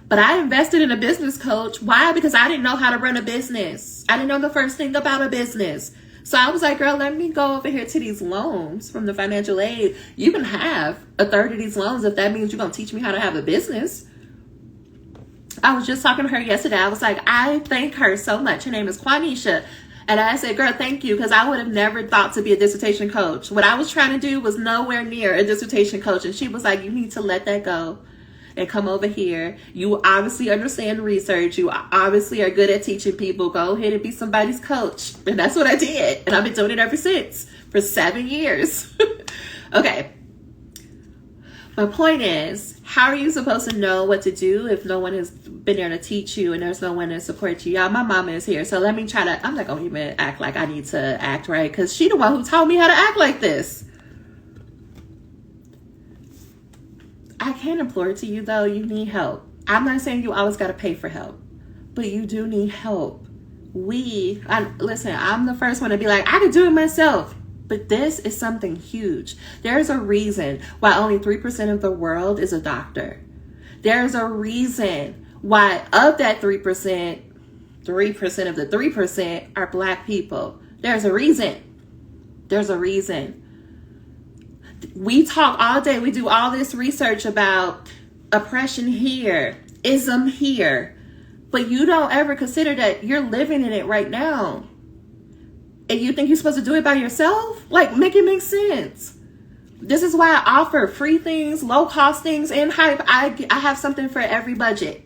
But I invested in a business coach. Why? Because I didn't know how to run a business. I didn't know the first thing about a business. So I was like, girl, let me go over here to these loans from the financial aid. You can have a third of these loans if that means you're going to teach me how to have a business. I was just talking to her yesterday. I was like, I thank her so much. Her name is Quanisha. And I said, girl, thank you, because I would have never thought to be a dissertation coach. What I was trying to do was nowhere near a dissertation coach. And she was like, you need to let that go and come over here. You obviously understand research. You obviously are good at teaching people. Go ahead and be somebody's coach. And that's what I did. And I've been doing it ever since for 7 years. Okay. My point is, how are you supposed to know what to do if no one has been there to teach you and there's no one to support you? Y'all, my mama is here, so let me try to, I'm not going to even act like I need to act right, because she the one who taught me how to act like this. I can implore to you, though, you need help. I'm not saying you always got to pay for help, but you do need help. Listen, I'm the first one to be like, I can do it myself. But this is something huge. There's a reason why only 3% of the world is a doctor. There's a reason why of that 3%, 3% of the 3% are Black people. There's a reason. There's a reason. We talk all day. We do all this research about oppression here, ism here. But you don't ever consider that you're living in it right now. And you think you're supposed to do it by yourself? Like, make it make sense. This is why I offer free things, low cost things, and hype. I have something for every budget.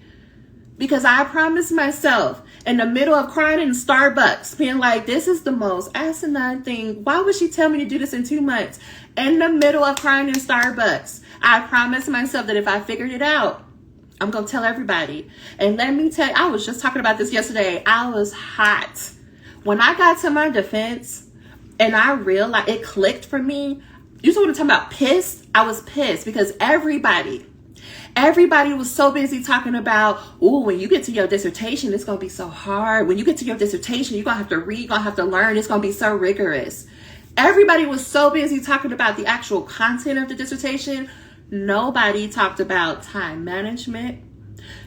Because I promised myself in the middle of crying in Starbucks, being like, this is the most asinine thing. Why would she tell me to do this in 2 months? In the middle of crying in Starbucks, I promised myself that if I figured it out, I'm going to tell everybody. And let me tell you, I was just talking about this yesterday. I was hot. When I got to my defense and I realized it clicked for me, you see what I'm talking about? Pissed? I was pissed because everybody was so busy talking about, oh, when you get to your dissertation, it's going to be so hard. When you get to your dissertation, you're going to have to read, you're going to have to learn. It's going to be so rigorous. Everybody was so busy talking about the actual content of the dissertation. Nobody talked about time management.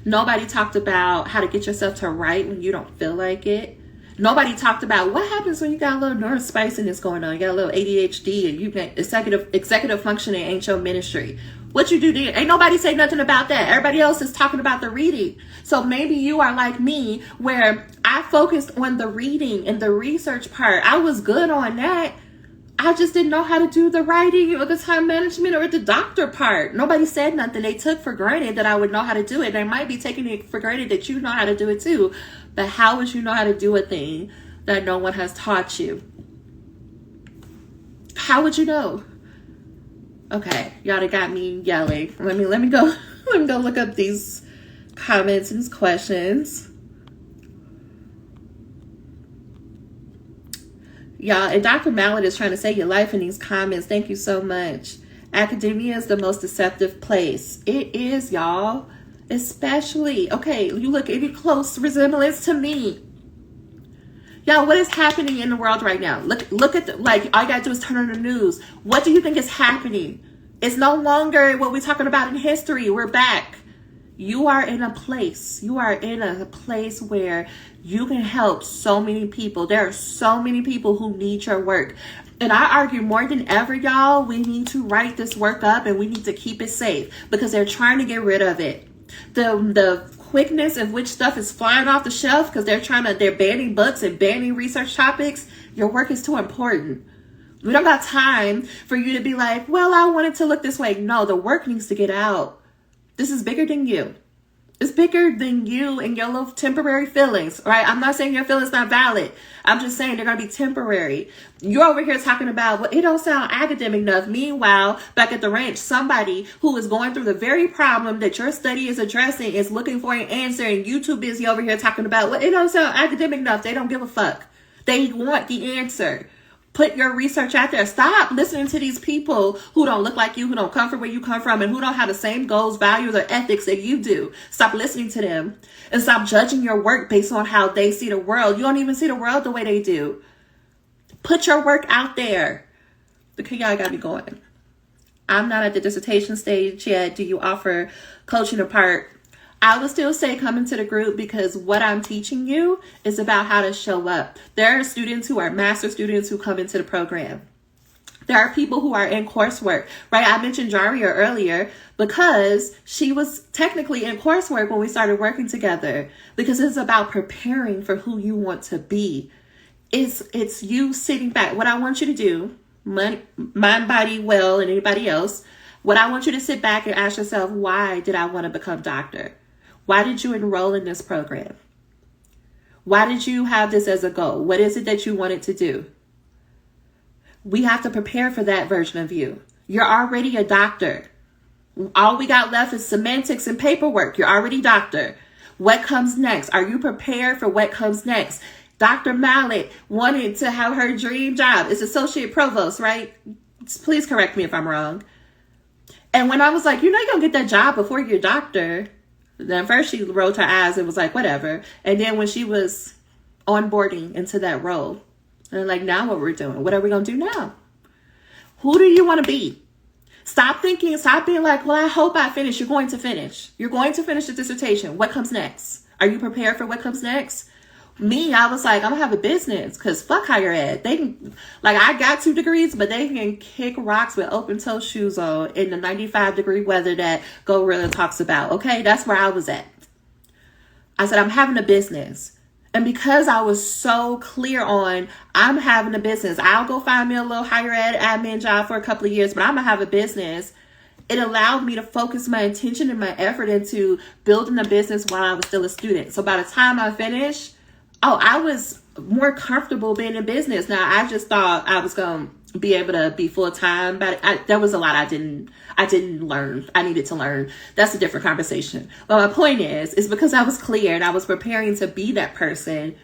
Nobody talked about how to get yourself to write when you don't feel like it. Nobody talked about what happens when you got a little neurospiciness going on. You got a little ADHD and you got executive functioning ain't your ministry. What you do there? Ain't nobody say nothing about that. Everybody else is talking about the reading. So maybe you are like me, where I focused on the reading and the research part. I was good on that. I just didn't know how to do the writing or the time management or the doctor part. Nobody said nothing. They took for granted that I would know how to do it. They might be taking it for granted that you know how to do it too. But how would you know how to do a thing that no one has taught you? How would you know? Okay, y'all got me yelling. Let me go look up these comments and these questions. Y'all, and Dr. Mallet is trying to save your life in these comments. Thank you so much. Academia is the most deceptive place. It is, y'all. Especially, okay, you look any close resemblance to me. Y'all, what is happening in the world right now? Look at all you gotta do is turn on the news. What do you think is happening? It's no longer what we're talking about in history. We're back. You are in a place where you can help so many people. There are so many people who need your work. And I argue more than ever, y'all, we need to write this work up and we need to keep it safe because they're trying to get rid of it. The quickness of which stuff is flying off the shelf because they're banning books and banning research topics. Your work is too important. We don't got time for you to be like, well, I wanted to look this way. No, the work needs to get out. This is bigger than you. It's bigger than you and your little temporary feelings, right? I'm not saying your feelings not valid. I'm just saying they're going to be temporary. You're over here talking about, well, it don't sound academic enough. Meanwhile, back at the ranch, somebody who is going through the very problem that your study is addressing is looking for an answer, and you too busy over here talking about, well, it don't sound academic enough. They don't give a fuck. They want the answer. Put your research out there. Stop listening to these people who don't look like you, who don't come from where you come from, and who don't have the same goals, values, or ethics that you do. Stop listening to them and stop judging your work based on how they see the world. You don't even see the world the way they do. Put your work out there. Okay, y'all got me going. I'm not at the dissertation stage yet. Do you offer coaching apart? I would still say come into the group because what I'm teaching you is about how to show up. There are students who are master students who come into the program. There are people who are in coursework, right? I mentioned Jaria earlier because she was technically in coursework when we started working together because it's about preparing for who you want to be. It's you sitting back. What I want you to do, mind, body, well, and anybody else, what I want you to sit back and ask yourself, why did I want to become doctor? Why did you enroll in this program? Why did you have this as a goal? What is it that you wanted to do? We have to prepare for that version of you. You're already a doctor. All we got left is semantics and paperwork. You're already doctor. What comes next? Are you prepared for what comes next? Dr. Mallet wanted to have her dream job. It's associate provost, right? Please correct me if I'm wrong. And when I was like, you're going to get that job before you're a doctor. Then first she rolled her eyes and was like, whatever. And then when she was onboarding into that role, and like, now what we're doing? What are we going to do now? Who do you want to be? Stop being like, well, I hope I finish. You're going to finish. You're going to finish the dissertation. What comes next? Are you prepared for what comes next? Me, I was like, I'm gonna have a business because fuck higher ed. They can, like, I got 2 degrees, but they can kick rocks with open toe shoes on in the 95-degree weather that Gorilla talks about. Okay, that's where I was at. I said, I'm having a business. And because I was so clear on, I'm having a business, I'll go find me a little higher ed admin job for a couple of years, but I'm gonna have a business. It allowed me to focus my attention and my effort into building a business while I was still a student. So by the time I finished, I was more comfortable being in business. Now, I just thought I was going to be able to be full-time, but there was a lot I didn't learn. I needed to learn. That's a different conversation. But my point is because I was clear and I was preparing to be that person,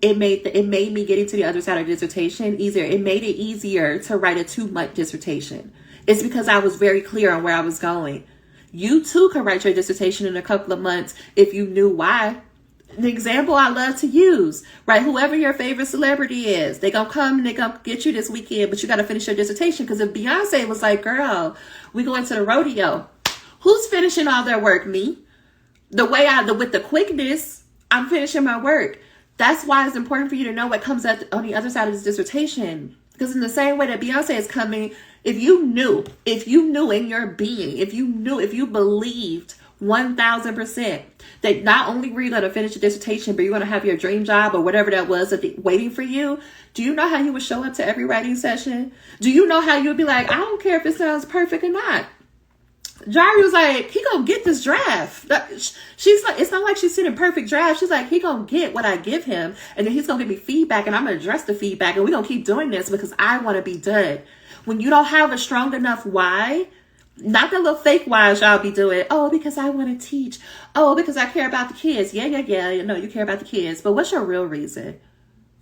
it made me getting to the other side of the dissertation easier. It made it easier to write a 2-month dissertation. It's because I was very clear on where I was going. You too could write your dissertation in a couple of months if you knew why. The example I love to use, right? Whoever your favorite celebrity is, they gonna come and they gonna get you this weekend, but you gotta finish your dissertation. Because if Beyonce was like, girl, we going to the rodeo, who's finishing all their work? Me. With the quickness, I'm finishing my work. That's why it's important for you to know what comes on the other side of this dissertation. Because in the same way that Beyonce is coming, if you knew in your being, if you believed 1000% that not only were you going to finish your dissertation, but you're going to have your dream job or whatever that was waiting for you, do you know how you would show up to every writing session? Do you know how you would be like, I don't care if it sounds perfect or not? Jari was like, he gonna get this draft. She's like, it's not like she's sending perfect draft. She's like, he gonna get what I give him, and then he's gonna give me feedback, and I'm gonna address the feedback, and we're gonna keep doing this because I want to be done. When you don't have a strong enough why, not the little fake whys y'all be doing. Oh, because I want to teach. Oh, because I care about the kids. Yeah. No, you care about the kids. But what's your real reason?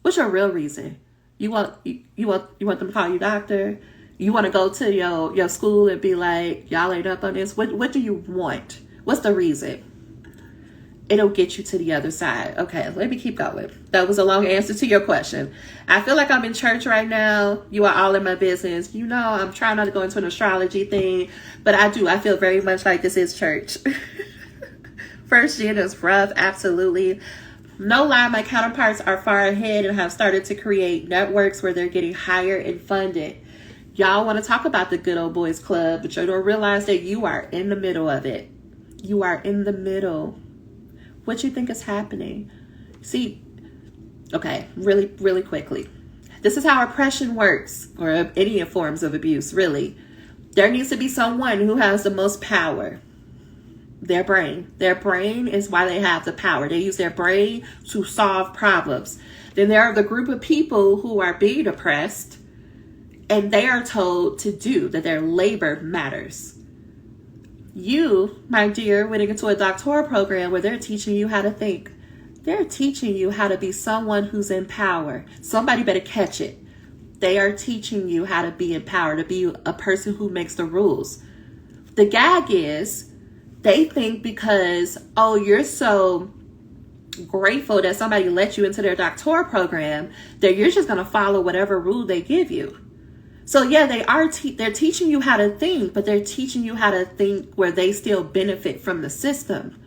What's your real reason? You want them to call you doctor? You want to go to your school and be like, y'all ain't up on this? What do you want? What's the reason? It'll get you to the other side. Okay, let me keep going. That was a long answer to your question. I feel like I'm in church right now. You are all in my business. You know, I'm trying not to go into an astrology thing, but I feel very much like this is church. First gen is rough, absolutely. No lie, my counterparts are far ahead and have started to create networks where they're getting hired and funded. Y'all want to talk about the good old boys club, but you don't realize that you are in the middle of it. You are in the middle. What you think is happening? See, okay, really, really quickly. This is how oppression works, or any forms of abuse, really. There needs to be someone who has the most power. Their brain. Their brain is why they have the power. They use their brain to solve problems. Then there are the group of people who are being oppressed, and they are told to do that their labor matters. You, my dear, went into a doctoral program where they're teaching you how to think. They're teaching you how to be someone who's in power. Somebody better catch it. They are teaching you how to be in power, to be a person who makes the rules. The gag is, they think because, oh, you're so grateful that somebody let you into their doctoral program, that you're just going to follow whatever rule they give you. So yeah, they're teaching you how to think, but they're teaching you how to think where they still benefit from the system.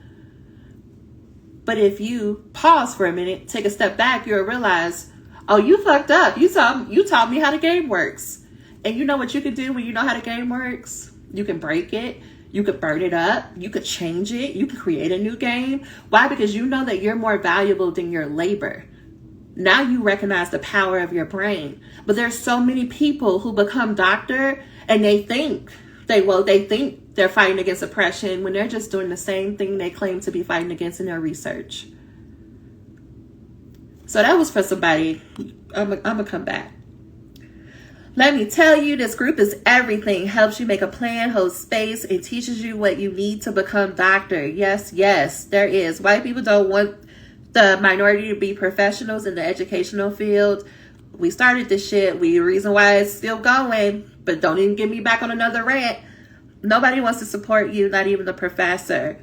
But if you pause for a minute, take a step back, you'll realize, oh, you fucked up. You taught me how the game works. And you know what you can do when you know how the game works? You can break it. You could burn it up. You could change it. You can create a new game. Why? Because you know that you're more valuable than your labor. Now you recognize the power of your brain. But there's so many people who become doctor and they think they're fighting against oppression when they're just doing the same thing they claim to be fighting against in their research. So that was for somebody. I'm gonna come back. Let me tell you, this group is everything. Helps you make a plan, holds space, and teaches you what you need to become doctor. Yes, there is. White people don't want the minority to be professionals in the educational field. We started this shit. The reason why it's still going, but don't even get me back on another rant. Nobody wants to support you, not even the professor.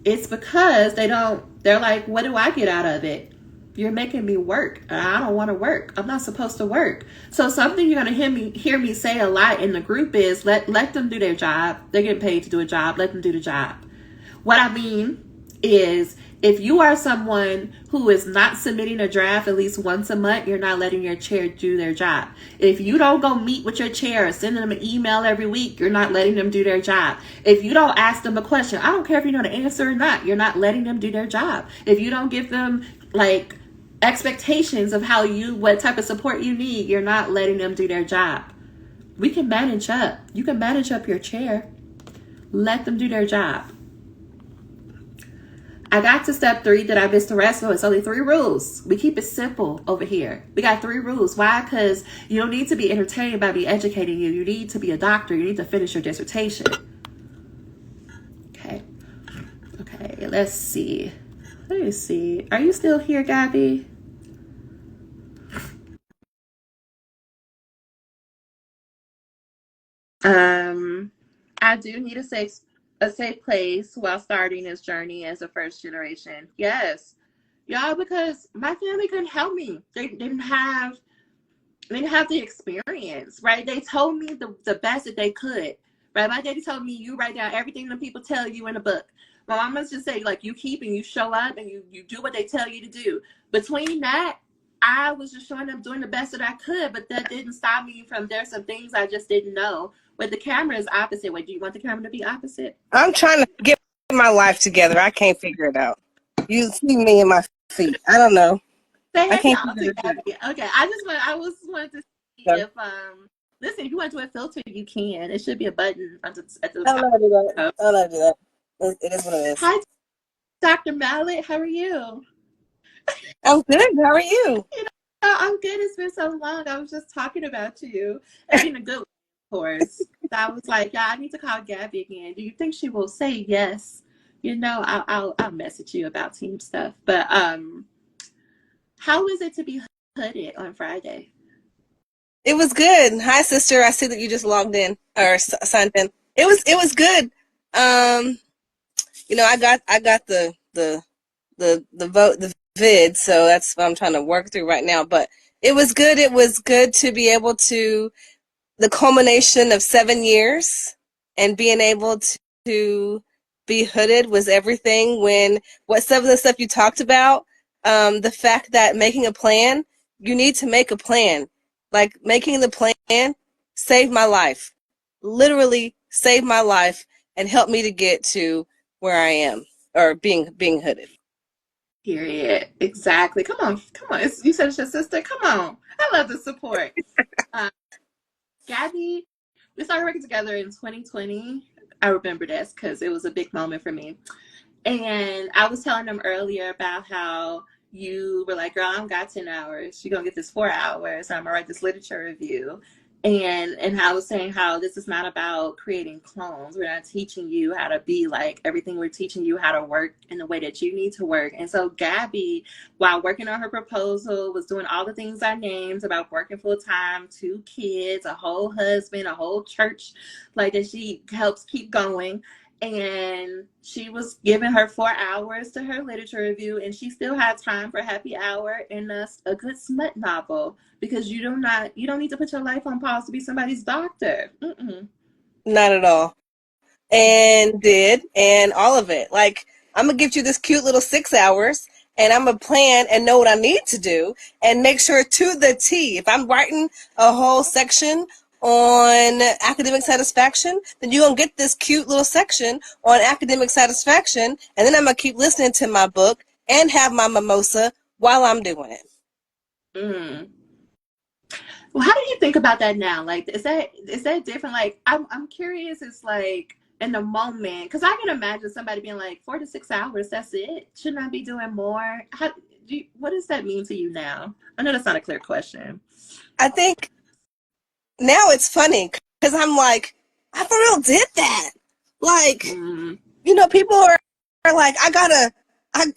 It's because they're like, what do I get out of it? You're making me work. I don't want to work. I'm not supposed to work. So something you're going to hear me say a lot in the group is let them do their job. They're getting paid to do a job. Let them do the job. What I mean is, if you are someone who is not submitting a draft at least once a month, you're not letting your chair do their job. If you don't go meet with your chair or send them an email every week, you're not letting them do their job. If you don't ask them a question, I don't care if you know the answer or not, you're not letting them do their job. If you don't give them expectations of what type of support you need, you're not letting them do their job. We can manage up. You can manage up your chair. Let them do their job. I got to step 3. Did I miss the rest? So it's only 3 rules. We keep it simple over here. We got 3 rules. Why? Because you don't need to be entertained by me educating you. You need to be a doctor. You need to finish your dissertation. Okay. Let's see. Are you still here, Gabby? I do need a safe place while starting this journey as a first generation. Yes, y'all, because my family couldn't help me. They didn't have the experience, right? They told me the best that they could, right? My daddy told me, you write down everything that people tell you in a book. My mom must just say, you keep and you show up and you do what they tell you to do. Between that, I was just showing up doing the best that I could, but that didn't stop me from, there's some things I just didn't know. But the camera is opposite. Wait, do you want the camera to be opposite? I'm trying to get my life together. I can't figure it out. You see me in my feet. I don't know. Say I hey, can't y'all, figure it out. Okay, I wanted to see if listen, if you want to do a filter, you can. It should be a button at the top. I don't know how to do that. I don't know how to do that. It is what it is. Hi, Dr. Mallet. How are you? I'm good. How are you? I'm good. It's been so long. I was just talking about you. I mean, a good one, of course. I was like, yeah, I need to call Gabby again. Do you think she will say yes? I'll message you about team stuff. But how is it to be hooded on Friday? It was good. Hi, sister. I see that you just logged in or signed in. It was good. I got the vote, the vid, so that's what I'm trying to work through right now. But it was good. It was good to be able to, the culmination of 7 years and being able to be hooded was everything. When what some of the stuff you talked about, the fact that making a plan, you need to make a plan. Like making the plan saved my life, literally saved my life, and helped me to get to where I am, or being hooded. Period. Exactly. Come on. Come on. You said it's your sister. Come on. I love the support. Uh, Gabby, we started working together in 2020. I remember this because it was a big moment for me. And I was telling them earlier about how you were like, girl, I don't got 10 hours. You're going to get this 4 hours. I'm going to write this literature review. And I was saying how this is not about creating clones. We're not teaching you how to be like everything. We're teaching you how to work in the way that you need to work. And so Gabby, while working on her proposal, was doing all the things I named about working full time, 2 kids, a whole husband, a whole church, like that she helps keep going. And she was giving her 4 hours to her literature review, and she still had time for happy hour and a good smut novel, because you don't need to put your life on pause to be somebody's doctor. Mm-mm. Not at all. And all of it. Like, I'm gonna give you this cute little 6 hours, and I'm gonna plan and know what I need to do and make sure to the T. If I'm writing a whole section on academic satisfaction, then you're gonna get this cute little section on academic satisfaction, and then I'm gonna keep listening to my book and have my mimosa while I'm doing it. Mm. Well, how do you think about that now? Like, is that different? Like, I'm curious. It's like in the moment, because I can imagine somebody being like 4 to 6 hours. That's it. Shouldn't I be doing more? What does that mean to you now? I know that's not a clear question. I think now it's funny because I'm like, I for real did that. Like, Mm. people are like,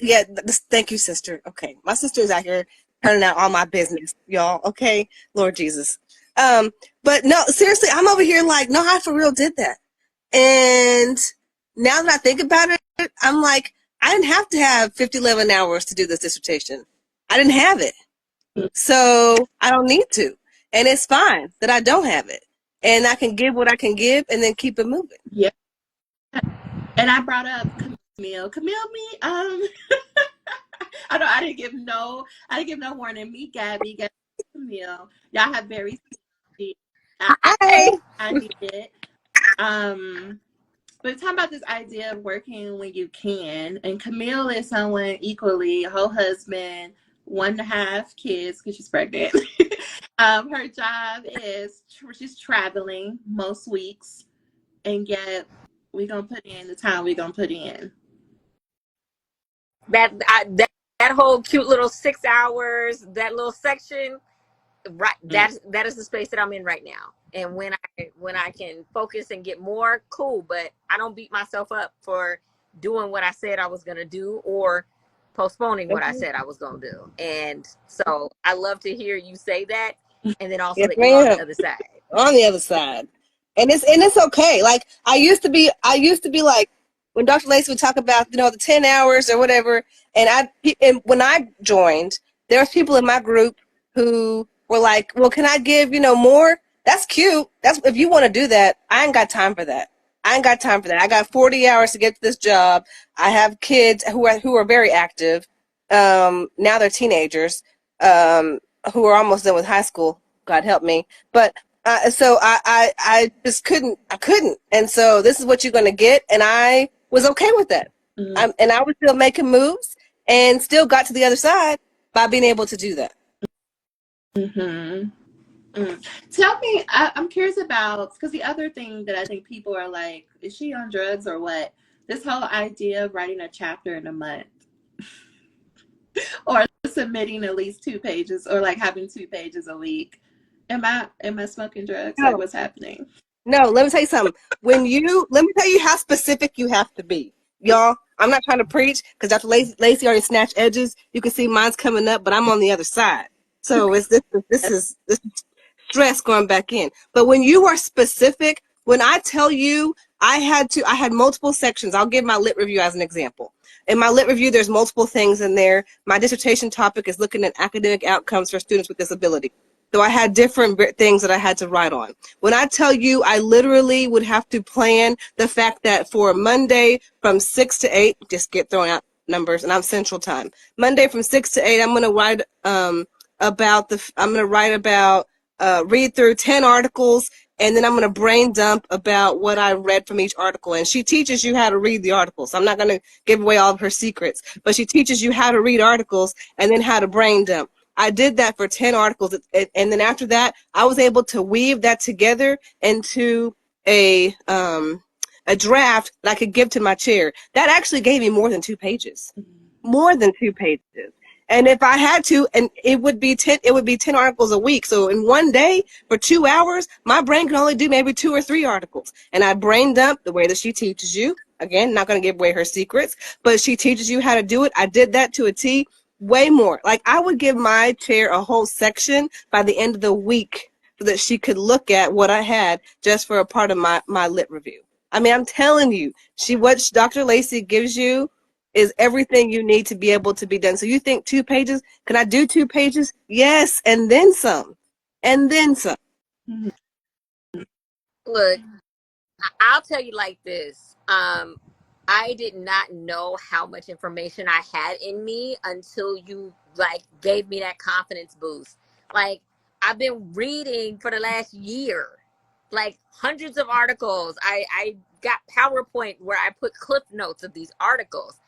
yeah, thank you, sister. Okay. My sister is out here turning out all my business, y'all. Okay. Lord Jesus. But no, seriously, I'm over here like, no, I for real did that. And now that I think about it, I'm like, I didn't have to have 11 hours to do this dissertation. I didn't have it. So I don't need to. And it's fine that I don't have it. And I can give what I can give and then keep it moving. Yeah. And I brought up Camille. Camille, me, I didn't give no warning. Me, Gabby, Camille. Y'all have very sweet. Hi. I need it. But talking about this idea of working when you can, and Camille is someone equally, a whole husband, 1.5 kids because she's pregnant. Her job is she's traveling most weeks, and yet we're gonna put in the time we're gonna put in. That whole cute little 6 hours, that little section, right? Mm. That is the space that I'm in right now. And when I can focus and get more, cool. But I don't beat myself up for doing what I said I was gonna do or postponing what I said I was gonna do. And so I love to hear you say that, and then also Yes, that you're on ma'am. the other side. On the other side. And it's okay. Like I used to be like, when Dr. Lacey would talk about, the 10 hours or whatever, and when I joined, there was people in my group who were like, well, can I give, more? That's cute. That's, if you want to do that, I ain't got time for that. I ain't got time for that. I got 40 hours to get to this job. I have kids who are very active. Now they're teenagers, who are almost done with high school. God help me. But so I just I couldn't. And so this is what you're going to get. And I was okay with that. Mm. And I was still making moves and still got to the other side by being able to do that. Mm-hmm. Mm. Tell me, I'm curious about, because the other thing that I think people are like, is she on drugs or what? This whole idea of writing a chapter in a month or submitting at least 2 pages or like having 2 pages a week. Am I smoking drugs? Like, No, what's happening? no, let me tell you something. Let me tell you how specific you have to be. Y'all, I'm not trying to preach because Dr. Lacey already snatched edges. You can see mine's coming up, but I'm on the other side. So this is stress going back in. But when you are specific, when I tell you I had multiple sections. I'll give my lit review as an example. In my lit review, there's multiple things in there. My dissertation topic is looking at academic outcomes for students with disability. So I had different things that I had to write on. When I tell you, I literally would have to plan the fact that for Monday from 6 to 8, just get throwing out numbers, and I'm Central Time. Monday from 6 to 8, I'm going to write read through 10 articles, and then I'm going to brain dump about what I read from each article. And she teaches you how to read the articles. I'm not going to give away all of her secrets, but she teaches you how to read articles and then how to brain dump. I did that for 10 articles, and then after that, I was able to weave that together into a draft that I could give to my chair. That actually gave me more than 2 pages. More than 2 pages. And if I had to, and it would be 10 articles a week. So in one day for 2 hours, my brain can only do maybe 2 or 3 articles. And I brain dump the way that she teaches you. Again, not going to give away her secrets, but she teaches you how to do it. I did that to a T. Way more. Like, I would give my chair a whole section by the end of the week so that she could look at what I had just for a part of my lit review. I mean, I'm telling you, what Dr. Lacey gives you is everything you need to be able to be done. So you think 2 pages? Can I do 2 pages? Yes, and then some. And then some. Look, I'll tell you like this. I did not know how much information I had in me until you like gave me that confidence boost. Like, I've been reading for the last year, like hundreds of articles. I got PowerPoint where I put clip notes of these articles.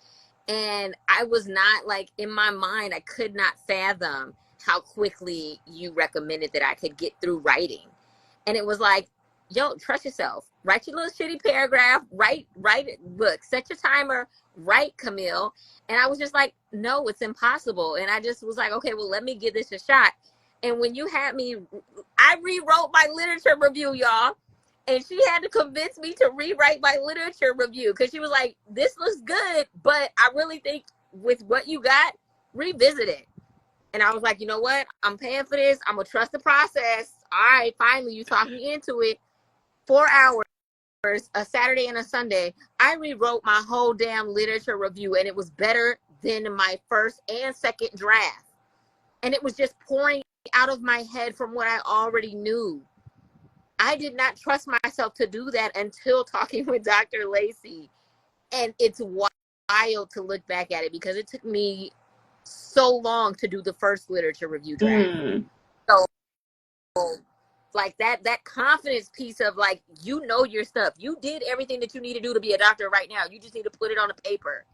And I was not, like, in my mind, I could not fathom how quickly you recommended that I could get through writing. And it was like, yo, trust yourself. Write your little shitty paragraph. Write it. Look, set your timer. Write, Camille. And I was just like, no, it's impossible. And I just was like, okay, well, let me give this a shot. And when you had me, I rewrote my literature review, y'all. And she had to convince me to rewrite my literature review because she was like, this looks good, but I really think with what you got, revisit it. And I was like, you know what? I'm paying for this. I'm going to trust the process. All right, finally, you talked me into it. 4 hours, a Saturday and a Sunday, I rewrote my whole damn literature review, and it was better than my first and second draft. And it was just pouring out of my head from what I already knew. I did not trust myself to do that until talking with Dr. Lacey. And it's wild to look back at it because it took me so long to do the first literature review draft. So like that confidence piece of like, you know your stuff. You did everything that you need to do to be a doctor right now. You just need to put it on a paper.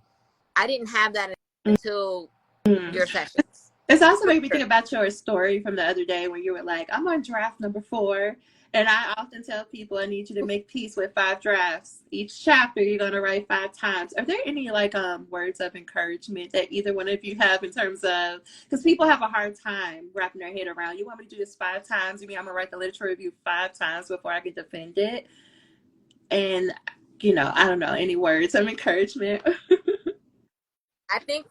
I didn't have that until your sessions. It's also made me think about your story from the other day when you were like, I'm on draft number 4. And I often tell people I need you to make peace with 5 drafts. Each chapter you're going to write 5 times. Are there any like words of encouragement that either one of you have in terms of, because people have a hard time wrapping their head around, you want me to do this 5 times? You mean I'm going to write the literature review 5 times before I can defend it? And, you know, I don't know, any words of encouragement? I think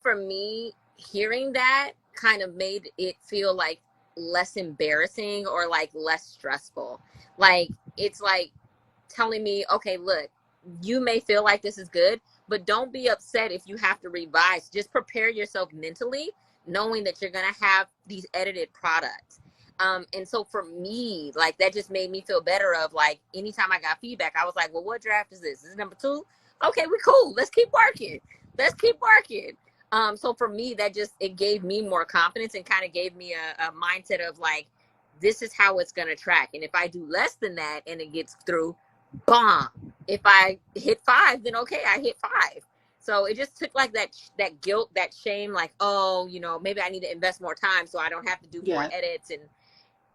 for me, hearing that kind of made it feel like less embarrassing or like less stressful. Like, it's like telling me, okay, look, you may feel like this is good, but don't be upset if you have to revise. Just prepare yourself mentally, knowing that you're going to have these edited products. And so for me, like, that just made me feel better of like, anytime I got feedback, I was like, well, what draft is this? This is number 2? Okay, we're cool. Let's keep working. So for me, that just, it gave me more confidence and kind of gave me a mindset of like, this is how it's going to track. And if I do less than that and it gets through, bomb. If I hit 5, then okay, I hit 5. So it just took like that guilt, that shame, like, oh, you know, maybe I need to invest more time so I don't have to do more edits. And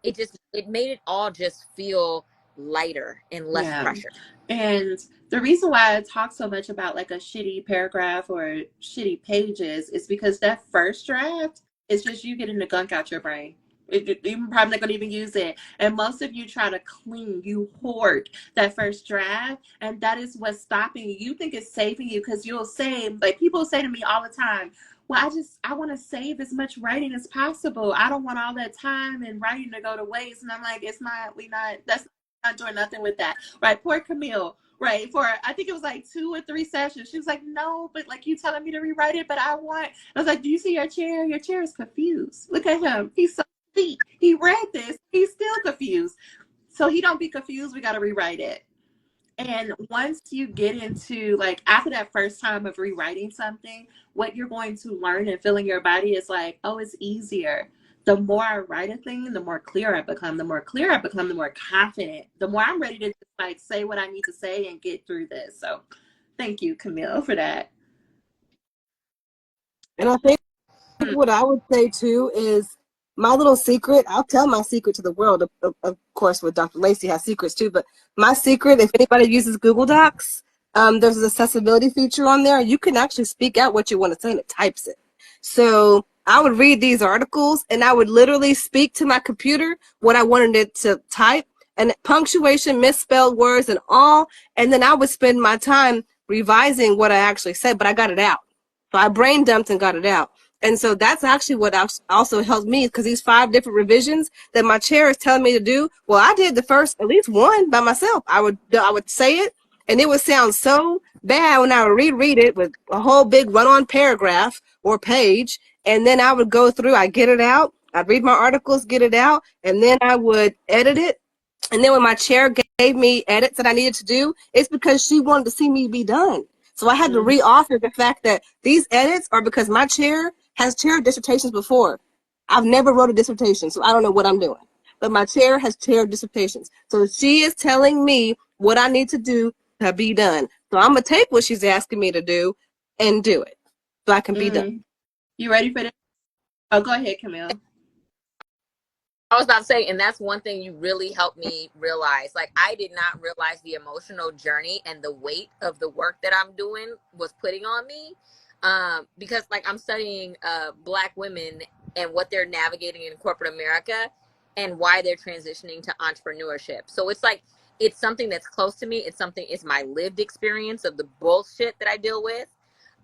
it made it all just feel lighter and less pressure. And the reason why I talk so much about like a shitty paragraph or shitty pages is because that first draft is just you getting the gunk out your brain. You're probably not going to even use it. And most of you try to clean, you hoard that first draft. And that is what's stopping you. You think it's saving you because you'll save, like people say to me all the time, well, I want to save as much writing as possible. I don't want all that time and writing to go to waste. And I'm like, that's not doing nothing with that. Right. Poor Camille. Right. For, I think it was like 2 or 3 sessions. She was like, no, but like you telling me to rewrite it, but I was like, do you see your chair? Your chair is confused. Look at him. He's so he read this, he's still confused. So he don't be confused, we got to rewrite it. And once you get into, like, after that first time of rewriting something, what you're going to learn and feel in your body is like, oh, it's easier. The more I write a thing, the more clear I become. The more clear I become, the more confident. The more I'm ready to just, like, say what I need to say and get through this. So thank you, Camille, for that. And I think what I would say too is my little secret. I'll tell my secret to the world. Of course, with Dr. Lacey has secrets too. But my secret, if anybody uses Google Docs, there's an accessibility feature on there. You can actually speak out what you want to say, and it types it. So I would read these articles, and I would literally speak to my computer what I wanted it to type, and punctuation, misspelled words, and all. And then I would spend my time revising what I actually said, but I got it out. So I brain dumped and got it out. And so that's actually what also helped me, because these 5 different revisions that my chair is telling me to do, well, I did the first, at least one by myself. I would say it, and it would sound so bad when I would reread it with a whole big run-on paragraph or page, and then I would go through, I'd get it out, I'd read my articles, get it out, and then I would edit it. And then when my chair gave me edits that I needed to do, it's because she wanted to see me be done. So I had to re-author the fact that these edits are because my chair has chaired dissertations before. I've never wrote a dissertation, so I don't know what I'm doing. But my chair has chaired dissertations. So she is telling me what I need to do to be done. So I'm going to take what she's asking me to do and do it so I can be done. You ready for this? Oh, go ahead, Camille. I was about to say, and that's one thing you really helped me realize. Like, I did not realize the emotional journey and the weight of the work that I'm doing was putting on me. Because, like, I'm studying Black women and what they're navigating in corporate America and why they're transitioning to entrepreneurship. So it's like, it's something that's close to me. It's my lived experience of the bullshit that I deal with.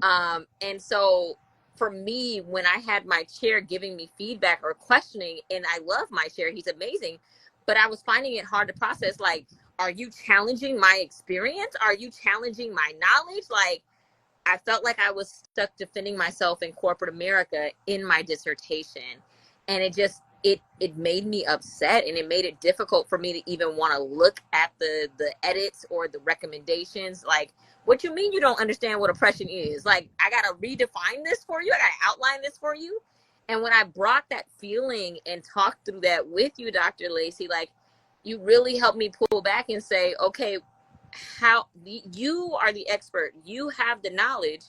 And so for me, when I had my chair giving me feedback or questioning, and I love my chair, he's amazing, but I was finding it hard to process. Like, are you challenging my experience? Are you challenging my knowledge? Like, I felt like I was stuck defending myself in corporate America in my dissertation. And it made me upset, and it made it difficult for me to even want to look at the edits or the recommendations. Like, what you mean you don't understand what oppression is? Like, I got to redefine this for you. I got to outline this for you. And when I brought that feeling and talked through that with you, Dr. Lacey, like, you really helped me pull back and say, okay, you are the expert. You have the knowledge.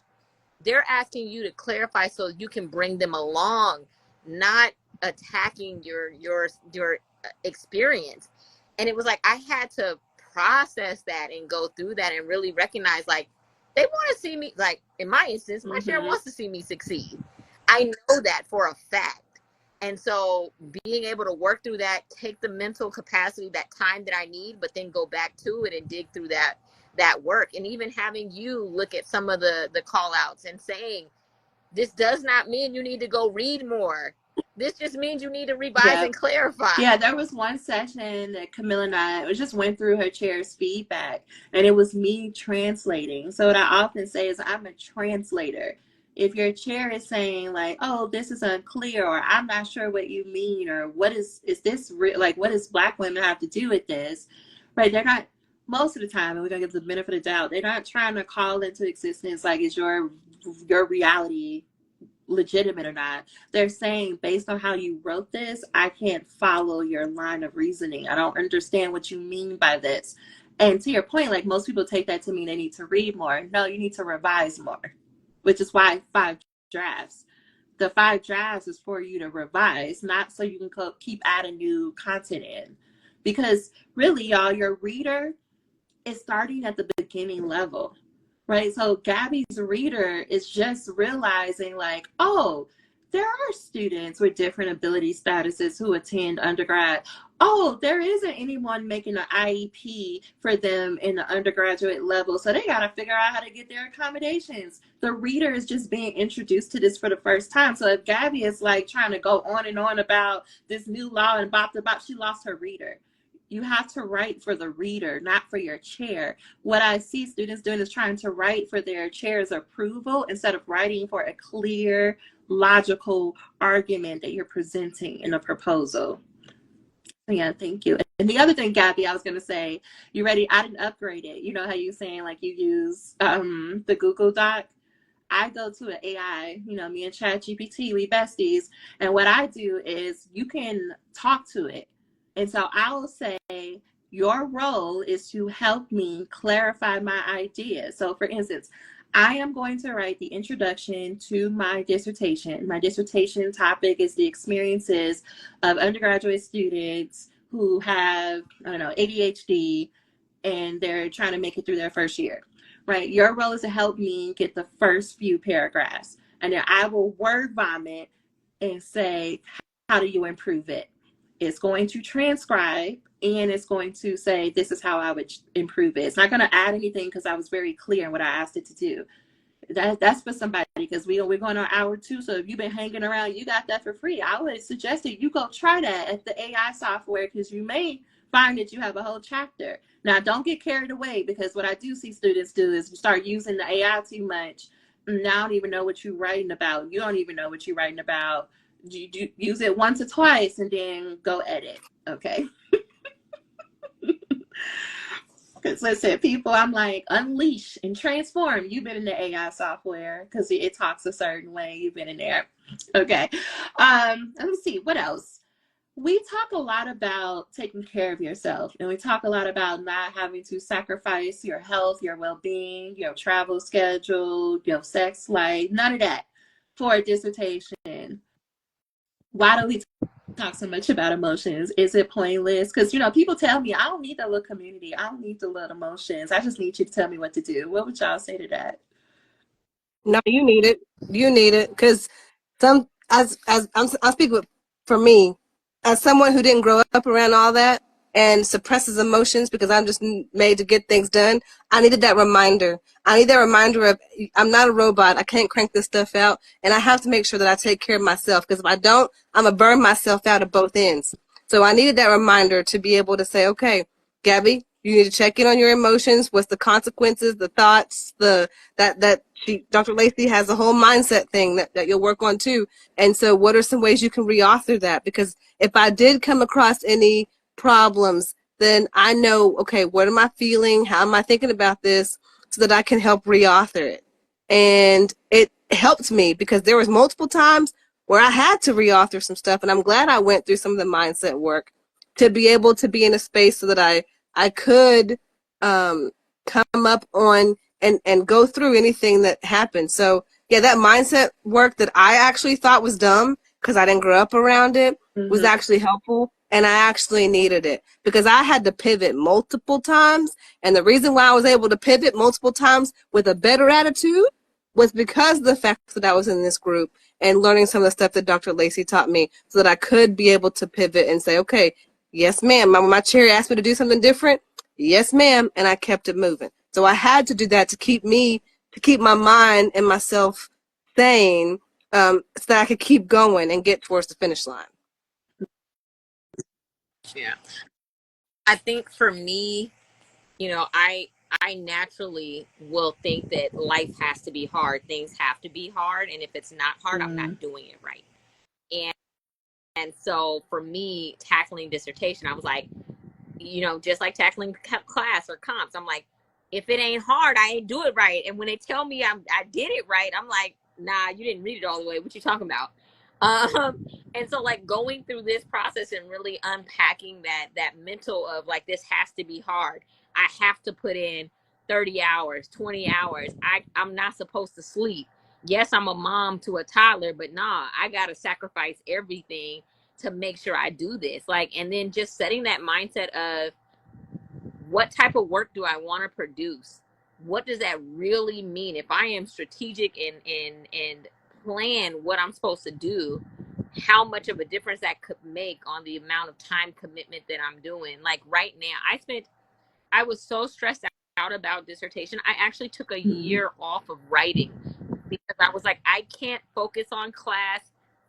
They're asking you to clarify so you can bring them along, not attacking your experience. And it was like I had to process that and go through that and really recognize, like, they want to see me, like in my instance, my chair wants to see me succeed. I know that for a fact. And so being able to work through that, take the mental capacity, that time that I need, but then go back to it and dig through that work. And even having you look at some of the call outs and saying, this does not mean you need to go read more. This just means you need to revise and clarify. Yeah, there was one session that Camilla and I just went through her chair's feedback, and it was me translating. So what I often say is I'm a translator. If your chair is saying like, oh, this is unclear, or I'm not sure what you mean, or what is this like, what does Black women have to do with this? Right? They're not, most of the time, and we're gonna give the benefit of the doubt, they're not trying to call into existence like, is your reality legitimate or not. They're saying, based on how you wrote this, I can't follow your line of reasoning. I don't understand what you mean by this. And to your point, like, most people take that to mean they need to read more. No, you need to revise more, which is why 5 drafts. The 5 drafts is for you to revise, not so you can keep adding new content in. Because really, y'all, your reader is starting at the beginning level. Right? So Gabby's reader is just realizing like, oh, there are students with different ability statuses who attend undergrad. Oh, there isn't anyone making an IEP for them in the undergraduate level. So they got to figure out how to get their accommodations. The reader is just being introduced to this for the first time. So if Gabby is like trying to go on and on about this new law and bop, she lost her reader. You have to write for the reader, not for your chair. What I see students doing is trying to write for their chair's approval instead of writing for a clear, logical argument that you're presenting in a proposal. Yeah, thank you. And the other thing, Gabby, I was gonna say, you ready? I didn't upgrade it. You know how you saying like you use the Google Doc? I go to an AI, me and Chat GPT, we besties. And what I do is you can talk to it. And so I will say, your role is to help me clarify my idea. So for instance, I am going to write the introduction to my dissertation. My dissertation topic is the experiences of undergraduate students who have, I don't know, ADHD, and they're trying to make it through their first year, right? Your role is to help me get the first few paragraphs. And then I will word vomit and say, how do you improve it? It's going to transcribe and it's going to say, this is how I would improve it. It's not going to add anything because I was very clear in what I asked it to do. That's for somebody, because we're going on hour 2. So if you've been hanging around, you got that for free. I would suggest that you go try that at the AI software, because you may find that you have a whole chapter. Now, don't get carried away, because what I do see students do is start using the AI too much. Now I don't even know what you're writing about. You don't even know what you're writing about. You use it once or twice and then go edit. Okay. Because listen, people, I'm like, unleash and transform. You've been in the AI software because it talks a certain way. You've been in there. Okay. Let me see. What else? We talk a lot about taking care of yourself, and we talk a lot about not having to sacrifice your health, your well-being, your travel schedule, your sex life, none of that for a dissertation. Why do we talk so much about emotions? Is it pointless? Because people tell me I don't need that little community. I don't need the little emotions. I just need you to tell me what to do. What would y'all say to that? No, you need it. You need it, because I'll speak for me, as someone who didn't grow up around all that and suppresses emotions because I'm just made to get things done. I needed that reminder. I need that reminder of, I'm not a robot. I can't crank this stuff out, and I have to make sure that I take care of myself, because if I don't, I'm gonna burn myself out at both ends. So I needed that reminder to be able to say, okay, Gabby, you need to check in on your emotions. What's the consequences, the thoughts, Dr. Lacey has a whole mindset thing that you'll work on too. And so what are some ways you can reauthor that? Because if I did come across any problems, then I know, okay, what am I feeling? How am I thinking about this, so that I can help reauthor it? And it helped me, because there was multiple times where I had to reauthor some stuff. And I'm glad I went through some of the mindset work to be able to be in a space so that I could come up on and go through anything that happened. So yeah, that mindset work that I actually thought was dumb because I didn't grow up around it was Mm-hmm. actually helpful, and I actually needed it, because I had to pivot multiple times. And the reason why I was able to pivot multiple times with a better attitude was because of the fact that I was in this group and learning some of the stuff that Dr. Lacey taught me, so that I could be able to pivot and say, okay, yes, ma'am. My chair asked me to do something different. Yes, ma'am. And I kept it moving. So I had to do that to keep my mind and myself sane, so that I could keep going and get towards the finish line. Yeah. I think for me, I naturally will think that life has to be hard. Things have to be hard. And if it's not hard, I'm Mm-hmm. not doing it right. And so for me, tackling dissertation, I was like, just like tackling class or comps, I'm like, if it ain't hard, I ain't do it right. And when they tell me I did it right, I'm like, nah, you didn't read it all the way. What you talking about? And so like going through this process and really unpacking that mental of like, this has to be hard. I have to put in 30 hours, 20 hours. I'm not supposed to sleep. Yes, I'm a mom to a toddler, but nah, I got to sacrifice everything to make sure I do this. Like, and then just setting that mindset of, what type of work do I want to produce? What does that really mean? If I am strategic and plan what I'm supposed to do, how much of a difference that could make on the amount of time commitment that I'm doing. Like right now, I was so stressed out about dissertation. I actually took a Mm-hmm. year off of writing, because I was like, I can't focus on class,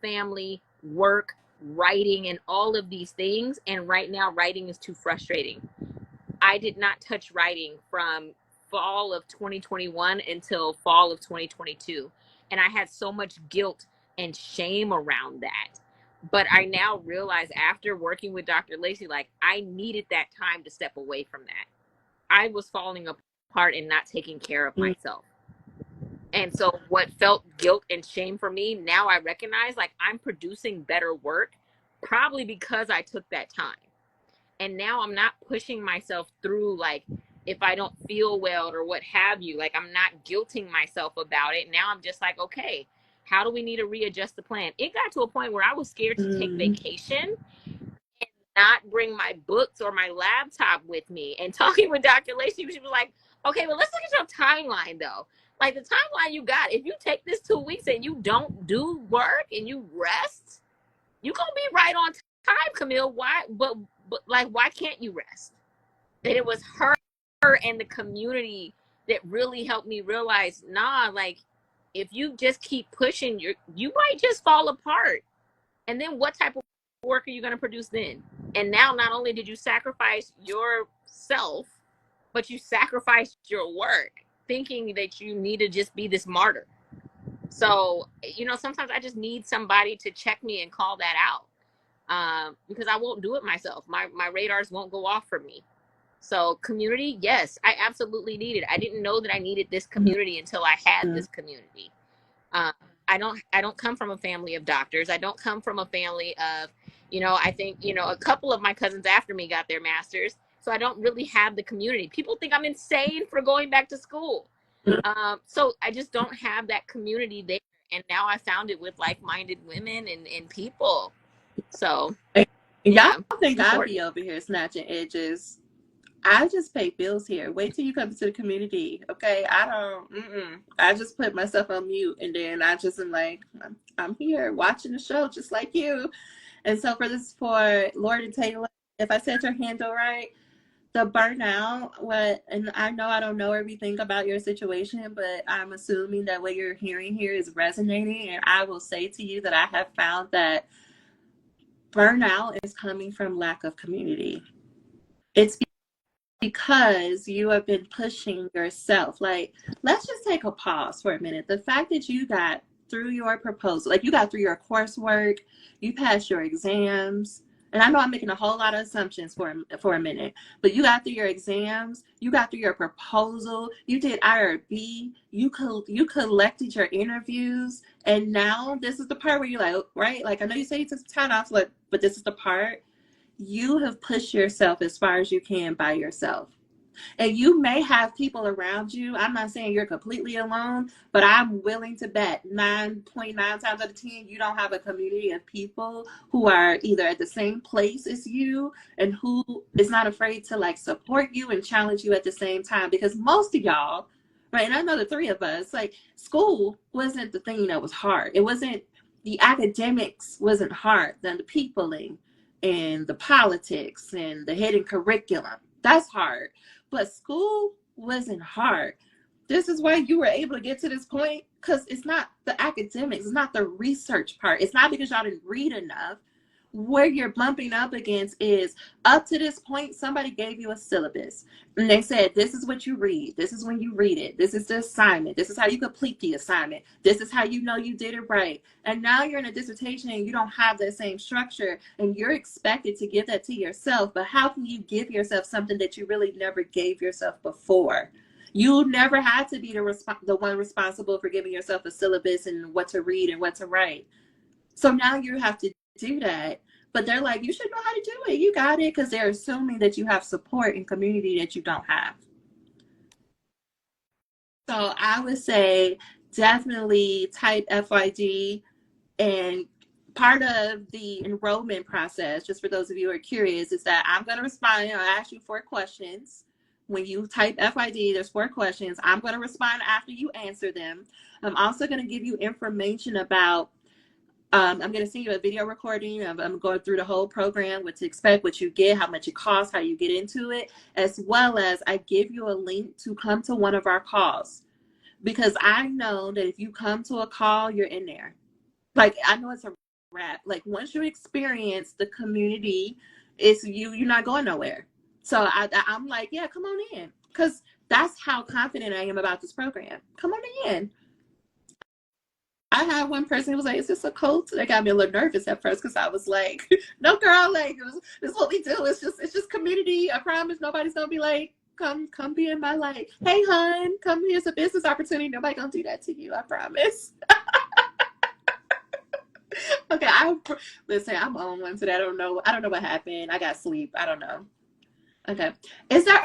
family, work, writing, and all of these things. And right now, writing is too frustrating. I did not touch writing from fall of 2021 until fall of 2022. And I had so much guilt and shame around that. But I now realize after working with Dr. Lacey, like I needed that time to step away from that. I was falling apart and not taking care of myself. And so what felt guilt and shame for me, now I recognize like I'm producing better work probably because I took that time. And now I'm not pushing myself through like if I don't feel well or what have you, like I'm not guilting myself about it. Now I'm just like, okay, how do we need to readjust the plan? It got to a point where I was scared to take vacation and not bring my books or my laptop with me. And talking with Dr. Lacey, she was like, okay, well, let's look at your timeline though. Like the timeline you got, if you take this 2 weeks and you don't do work and you rest, you're gonna be right on time, Camille. Why? But like, why can't you rest? And it was her and the community that really helped me realize, nah, like if you just keep pushing, you might just fall apart. And then what type of work are you going to produce then? And now not only did you sacrifice yourself, but you sacrificed your work, thinking that you need to just be this martyr. So, you know, sometimes I just need somebody to check me and call that out, because I won't do it myself. My radars won't go off for me. So community, yes, I absolutely need it. I didn't know that I needed this community until I had this community. I don't come from a family of doctors. I don't come from a family of, you know, I think, you know, a couple of my cousins after me got their masters. So I don't really have the community. People think I'm insane for going back to school. So I just don't have that community there. And now I found it with like-minded women and people. So y'all think I'd be over here snatching edges. I just pay bills here. Wait till you come to the community, okay? I don't. I just put myself on mute, and then I just am like, I'm here watching the show, just like you. And so for Lord and Taylor, if I said your handle right, the burnout. And I know I don't know everything about your situation, but I'm assuming that what you're hearing here is resonating. And I will say to you that I have found that burnout is coming from lack of community. It's because you have been pushing yourself. Like, let's just take a pause for a minute. The fact that you got through your proposal, like you got through your coursework, you passed your exams, and I know I'm making a whole lot of assumptions for a minute, but you got through your exams, you got through your proposal, you did IRB, you collected your interviews, and now this is the part where you're like, right? Like, I know you say you took time off, but this is the part. You have pushed yourself as far as you can by yourself. And you may have people around you. I'm not saying you're completely alone, but I'm willing to bet 9.9 times out of 10, you don't have a community of people who are either at the same place as you and who is not afraid to like support you and challenge you at the same time. Because most of y'all, right, and I know the three of us, like school wasn't the thing that was hard. It wasn't, the academics wasn't hard, than the peopling and the politics and the hidden curriculum. That's hard. But school wasn't hard. This is why you were able to get to this point, because it's not the academics, it's not the research part. It's not because y'all didn't read enough. Where you're bumping up against is, up to this point, somebody gave you a syllabus and they said, this is what you read. This is when you read it. This is the assignment. This is how you complete the assignment. This is how you know you did it right. And now you're in a dissertation and you don't have that same structure and you're expected to give that to yourself. But how can you give yourself something that you really never gave yourself before? You never had to be the one responsible for giving yourself a syllabus and what to read and what to write. So now you have to do that. But they're like, you should know how to do it. You got it, because they're assuming that you have support and community that you don't have. So I would say definitely type FYD. And part of the enrollment process, just for those of you who are curious, is that I'm going to respond. I'll ask you 4 questions. When you type FYD, there's 4 questions. I'm going to respond after you answer them. I'm also going to give you information about I'm going to send you a video recording of I'm going through the whole program, what to expect, what you get, how much it costs, how you get into it, as well as I give you a link to come to one of our calls. Because I know that if you come to a call, you're in there. Like, I know it's a wrap. Like, once you experience the community, you're not going nowhere. So I'm like, yeah, come on in. Because that's how confident I am about this program. Come on in. I had one person who was like, "Is this a cult?" They got me a little nervous at first because I was like, "No, girl, like this is what we do. It's just community. I promise nobody's gonna be like, come be in my life. Hey, hun, come here's a business opportunity. Nobody gonna do that to you. I promise." Okay, listen. I'm on one today. I don't know what happened. I got sleep. I don't know. Okay,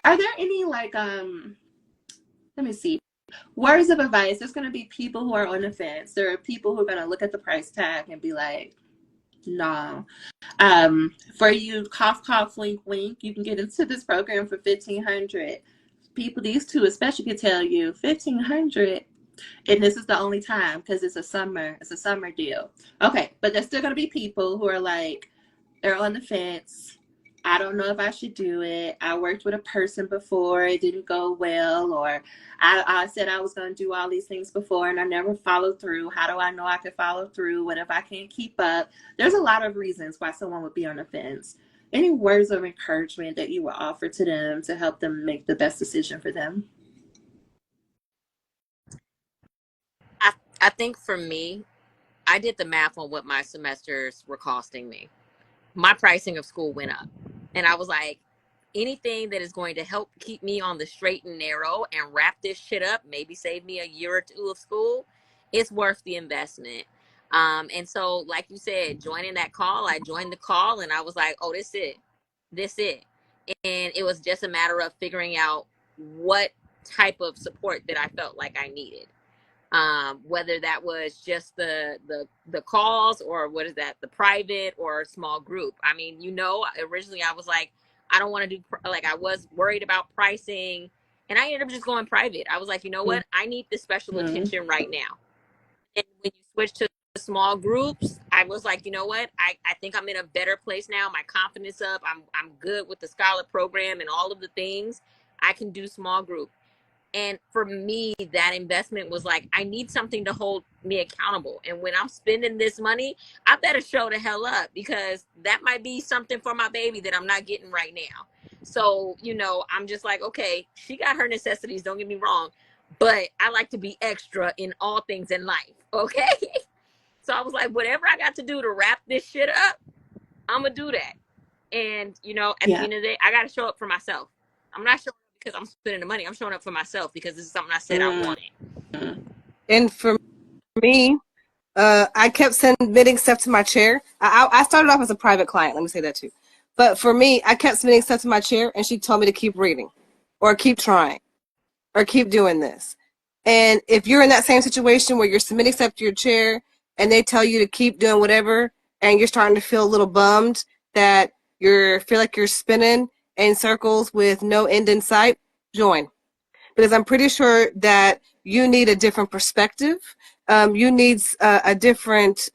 are there any like Let me see. Words of advice. There's gonna be people who are on the fence. There are people who are gonna look at the price tag and be like, "No." For you, cough, cough, wink, wink. You can get into this program for 1,500. People, these two especially, can tell you 1,500, and this is the only time because it's a summer deal. Okay, but there's still gonna be people who are like, they're on the fence. I don't know if I should do it. I worked with a person before, it didn't go well, or I said I was going to do all these things before and I never followed through. How do I know I can follow through? What if I can't keep up? There's a lot of reasons why someone would be on the fence. Any words of encouragement that you would offer to them to help them make the best decision for them? I think for me, I did the math on what my semesters were costing me. My pricing of school went up. And I was like, anything that is going to help keep me on the straight and narrow and wrap this shit up, maybe save me a year or two of school, it's worth the investment. And so, like you said, joining that call, I joined the call and I was like, oh, this it. And it was just a matter of figuring out what type of support that I felt like I needed. Whether that was just the calls, or what is that, the private or small group. I mean, originally I was like, I don't want to do, like, I was worried about pricing, and I ended up just going private. I was like, you know what, I need this special attention right now. And when you switch to small groups, I was like, you know what, I think I'm in a better place now. My confidence up. I'm good with the scholar program and all of the things. I can do small group. And for me, that investment was like, I need something to hold me accountable. And when I'm spending this money, I better show the hell up, because that might be something for my baby that I'm not getting right now. So, I'm just like, okay, she got her necessities, don't get me wrong, but I like to be extra in all things in life. Okay. So I was like, whatever I got to do to wrap this shit up, I'm going to do that. And, at the end of the day, I got to show up for myself. I'm not showing up because I'm spending the money. I'm showing up for myself because this is something I said I wanted. And for me, I kept submitting stuff to my chair. I started off as a private client. Let me say that too. But for me, I kept submitting stuff to my chair, and she told me to keep reading, or keep trying, or keep doing this. And if you're in that same situation where you're submitting stuff to your chair and they tell you to keep doing whatever, and you're starting to feel a little bummed that feel like you're spinning in circles with no end in sight, join. Because I'm pretty sure that you need a different perspective. You need a different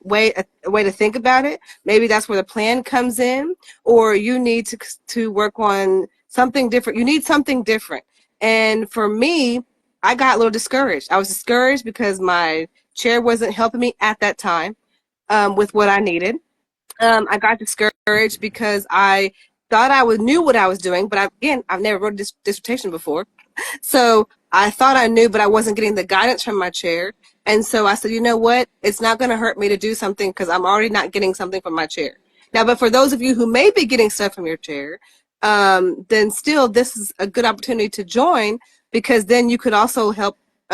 way to think about it. Maybe that's where the plan comes in, or you need to work on something different. You need something different. And for me, I got a little discouraged. I was discouraged because my chair wasn't helping me at that time with what I needed. I got discouraged because I thought I knew what I was doing, but I've never wrote a dissertation before. So I thought I knew, but I wasn't getting the guidance from my chair. And so I said, you know what? It's not going to hurt me to do something because I'm already not getting something from my chair. Now, but for those of you who may be getting stuff from your chair, then still this is a good opportunity to join, because then you could also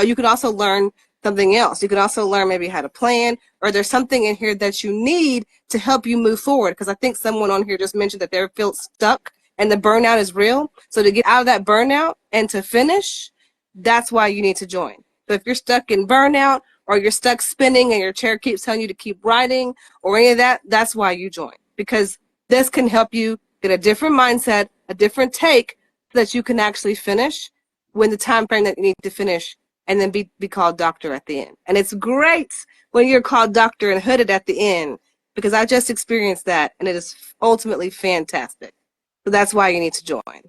you could also learn something else. You could also learn maybe how to plan, or there's something in here that you need to help you move forward. Because I think someone on here just mentioned that they feel stuck and the burnout is real. So to get out of that burnout and to finish, that's why you need to join. So if you're stuck in burnout, or you're stuck spinning and your chair keeps telling you to keep writing, or any of that, that's why you join. Because this can help you get a different mindset, a different take, so that you can actually finish when the time frame that you need to finish, and then be called doctor at the end. And it's great when you're called doctor and hooded at the end, because I just experienced that, and it is ultimately fantastic. So that's why you need to join.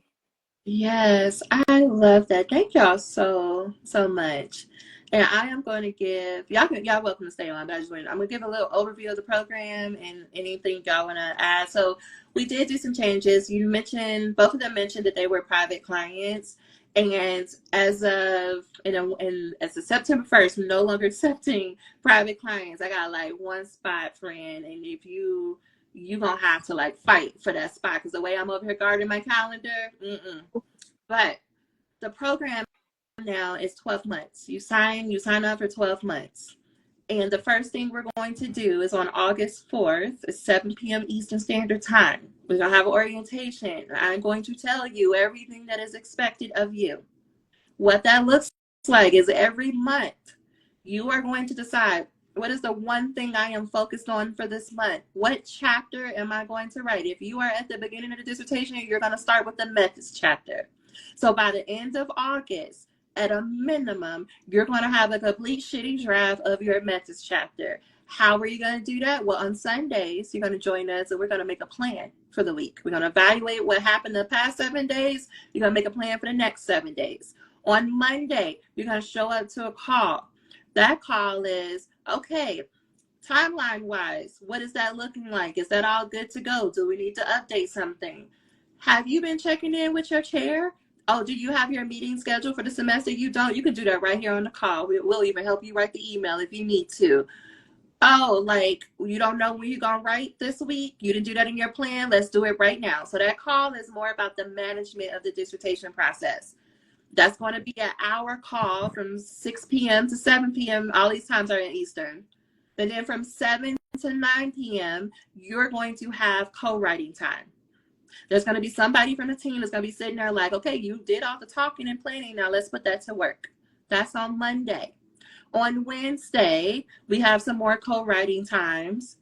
Yes, I love that. Thank y'all so much. And I am going to give y'all welcome to stay on, but I'm gonna give a little overview of the program and anything y'all want to add. So we did do some changes. Both of them mentioned that they were private clients, And as of as of September 1st, I'm no longer accepting private clients. I got like one spot, friend, and if you gonna have to like fight for that spot because the way I'm over here guarding my calendar, But the program now is 12 months. You sign up for 12 months. And the first thing we're going to do is on August 4th at 7 p.m. Eastern Standard Time. We're going to have orientation. I'm going to tell you everything that is expected of you. What that looks like is every month you are going to decide what is the one thing I am focused on for this month? What chapter am I going to write? If you are at the beginning of the dissertation, you're going to start with the methods chapter. So by the end of August, at a minimum, you're going to have a complete shitty draft of your methods chapter. How are you going to do that? Well, on Sundays, you're going to join us and we're going to make a plan for the week. We're going to evaluate what happened the past 7 days. You're going to make a plan for the next 7 days. On Monday, you're going to show up to a call. That call is, okay, timeline-wise, what is that looking like? Is that all good to go? Do we need to update something? Have you been checking in with your chair? Oh, do you have your meeting scheduled for the semester? You don't? You can do that right here on the call. We'll even help you write the email if you need to. Oh, like you don't know when you're going to write this week? You didn't do that in your plan? Let's do it right now. So that call is more about the management of the dissertation process. That's going to be an hour call from 6 p.m. to 7 p.m. All these times are in Eastern. And then from 7 to 9 p.m., you're going to have co-writing time. There's going to be somebody from the team that's going to be sitting there like, okay, you did all the talking and planning. Now let's put that to work. That's on Monday. On Wednesday, we have some more co-writing times.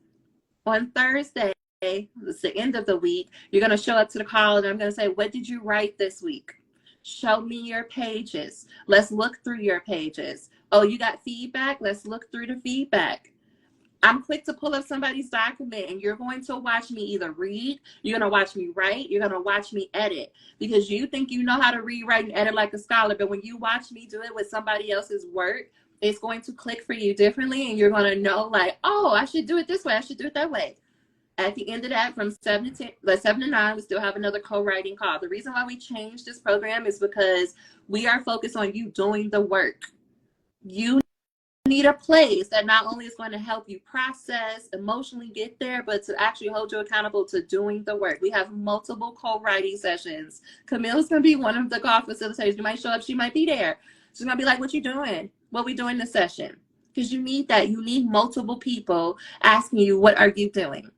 On Thursday, it's the end of the week, you're going to show up to the call and I'm going to say, what did you write this week? Show me your pages. Let's look through your pages. Oh, you got feedback? Let's look through the feedback. I'm quick to pull up somebody's document and you're going to watch me either read, you're going to watch me write, you're going to watch me edit because you think you know how to read, write, and edit like a scholar. But when you watch me do it with somebody else's work, it's going to click for you differently and you're going to know like, oh, I should do it this way. I should do it that way. At the end of that, from 7 to 9, we still have another co-writing call. The reason why we changed this program is because we are focused on you doing the work. You need a place that not only is going to help you process, emotionally get there, but to actually hold you accountable to doing the work. We have multiple co-writing sessions. Camille's going to be one of the call facilitators. You might show up. She might be there. She's going to be like, what you doing? What we doing this session? Because you need that. You need multiple people asking you, what are you doing?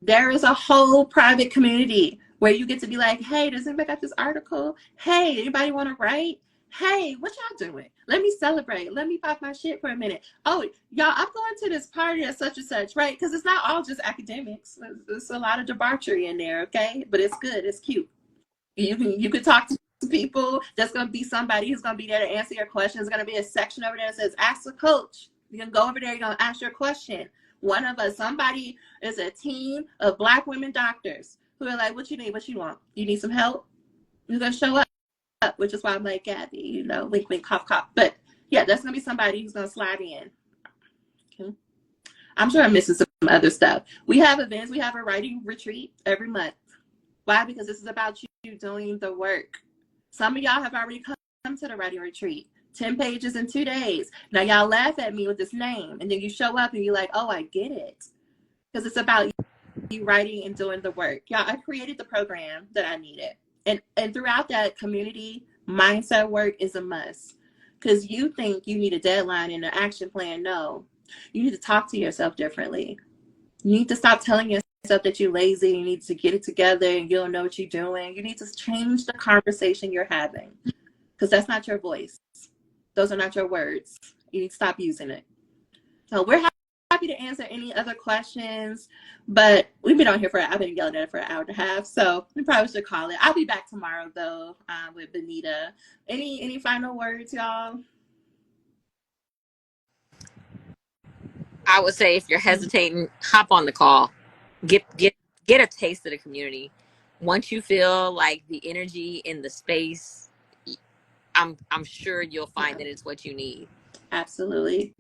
There is a whole private community where you get to be like, hey, does anybody got this article? Hey, anybody want to write? Hey, what y'all doing? Let me celebrate. Let me pop my shit for a minute. Oh, y'all, I'm going to this party at such and such, right? Because it's not all just academics. There's a lot of debauchery in there, okay? But it's good. It's cute. You can talk to people. There's going to be somebody who's going to be there to answer your questions. There's going to be a section over there that says, ask the coach. You can go over there. You're going to ask your question. One of us, somebody is a team of Black women doctors who are like, what you need? What you want? You need some help? You're going to show up, which is why I'm like, Gabby, you know, wink, wink, cough, cough. But yeah, that's going to be somebody who's going to slide in. Okay. I'm sure I'm missing some other stuff. We have events. We have a writing retreat every month. Why? Because this is about you doing the work. Some of y'all have already come to the writing retreat. 10 pages in 2 days. Now y'all laugh at me with this name and then you show up and you're like, oh, I get it. Because it's about you writing and doing the work. Y'all, I created the program that I needed. And throughout that community, mindset work is a must. Because you think you need a deadline and an action plan. No, you need to talk to yourself differently. You need to stop telling yourself that you're lazy. You need to get it together and you don't know what you're doing. You need to change the conversation you're having. Because that's not your voice. Those are not your words. You need to stop using it. So we're happy to answer any other questions, but we've been on here I've been yelling at it for an hour and a half, so we probably should call it. I'll be back tomorrow though with Benita. Any final words, y'all? I would say if you're hesitating, hop on the call. Get a taste of the community. Once you feel like the energy in the space, I'm sure you'll find that it's what you need. Absolutely.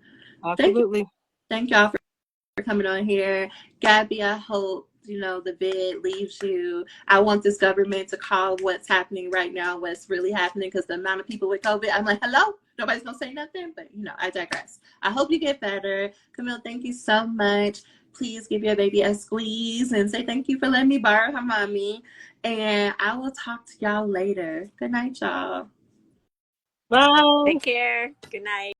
Absolutely. Thank y'all for coming on here. Gabby, I hope the vid leaves you. I want this government to call what's happening right now, what's really happening, because the amount of people with COVID, I'm like, hello, nobody's gonna say nothing, but I digress. I hope you get better. Camille, thank you so much. Please give your baby a squeeze and say thank you for letting me borrow her mommy. And I will talk to y'all later. Good night, y'all. Bye. Take care. Good night.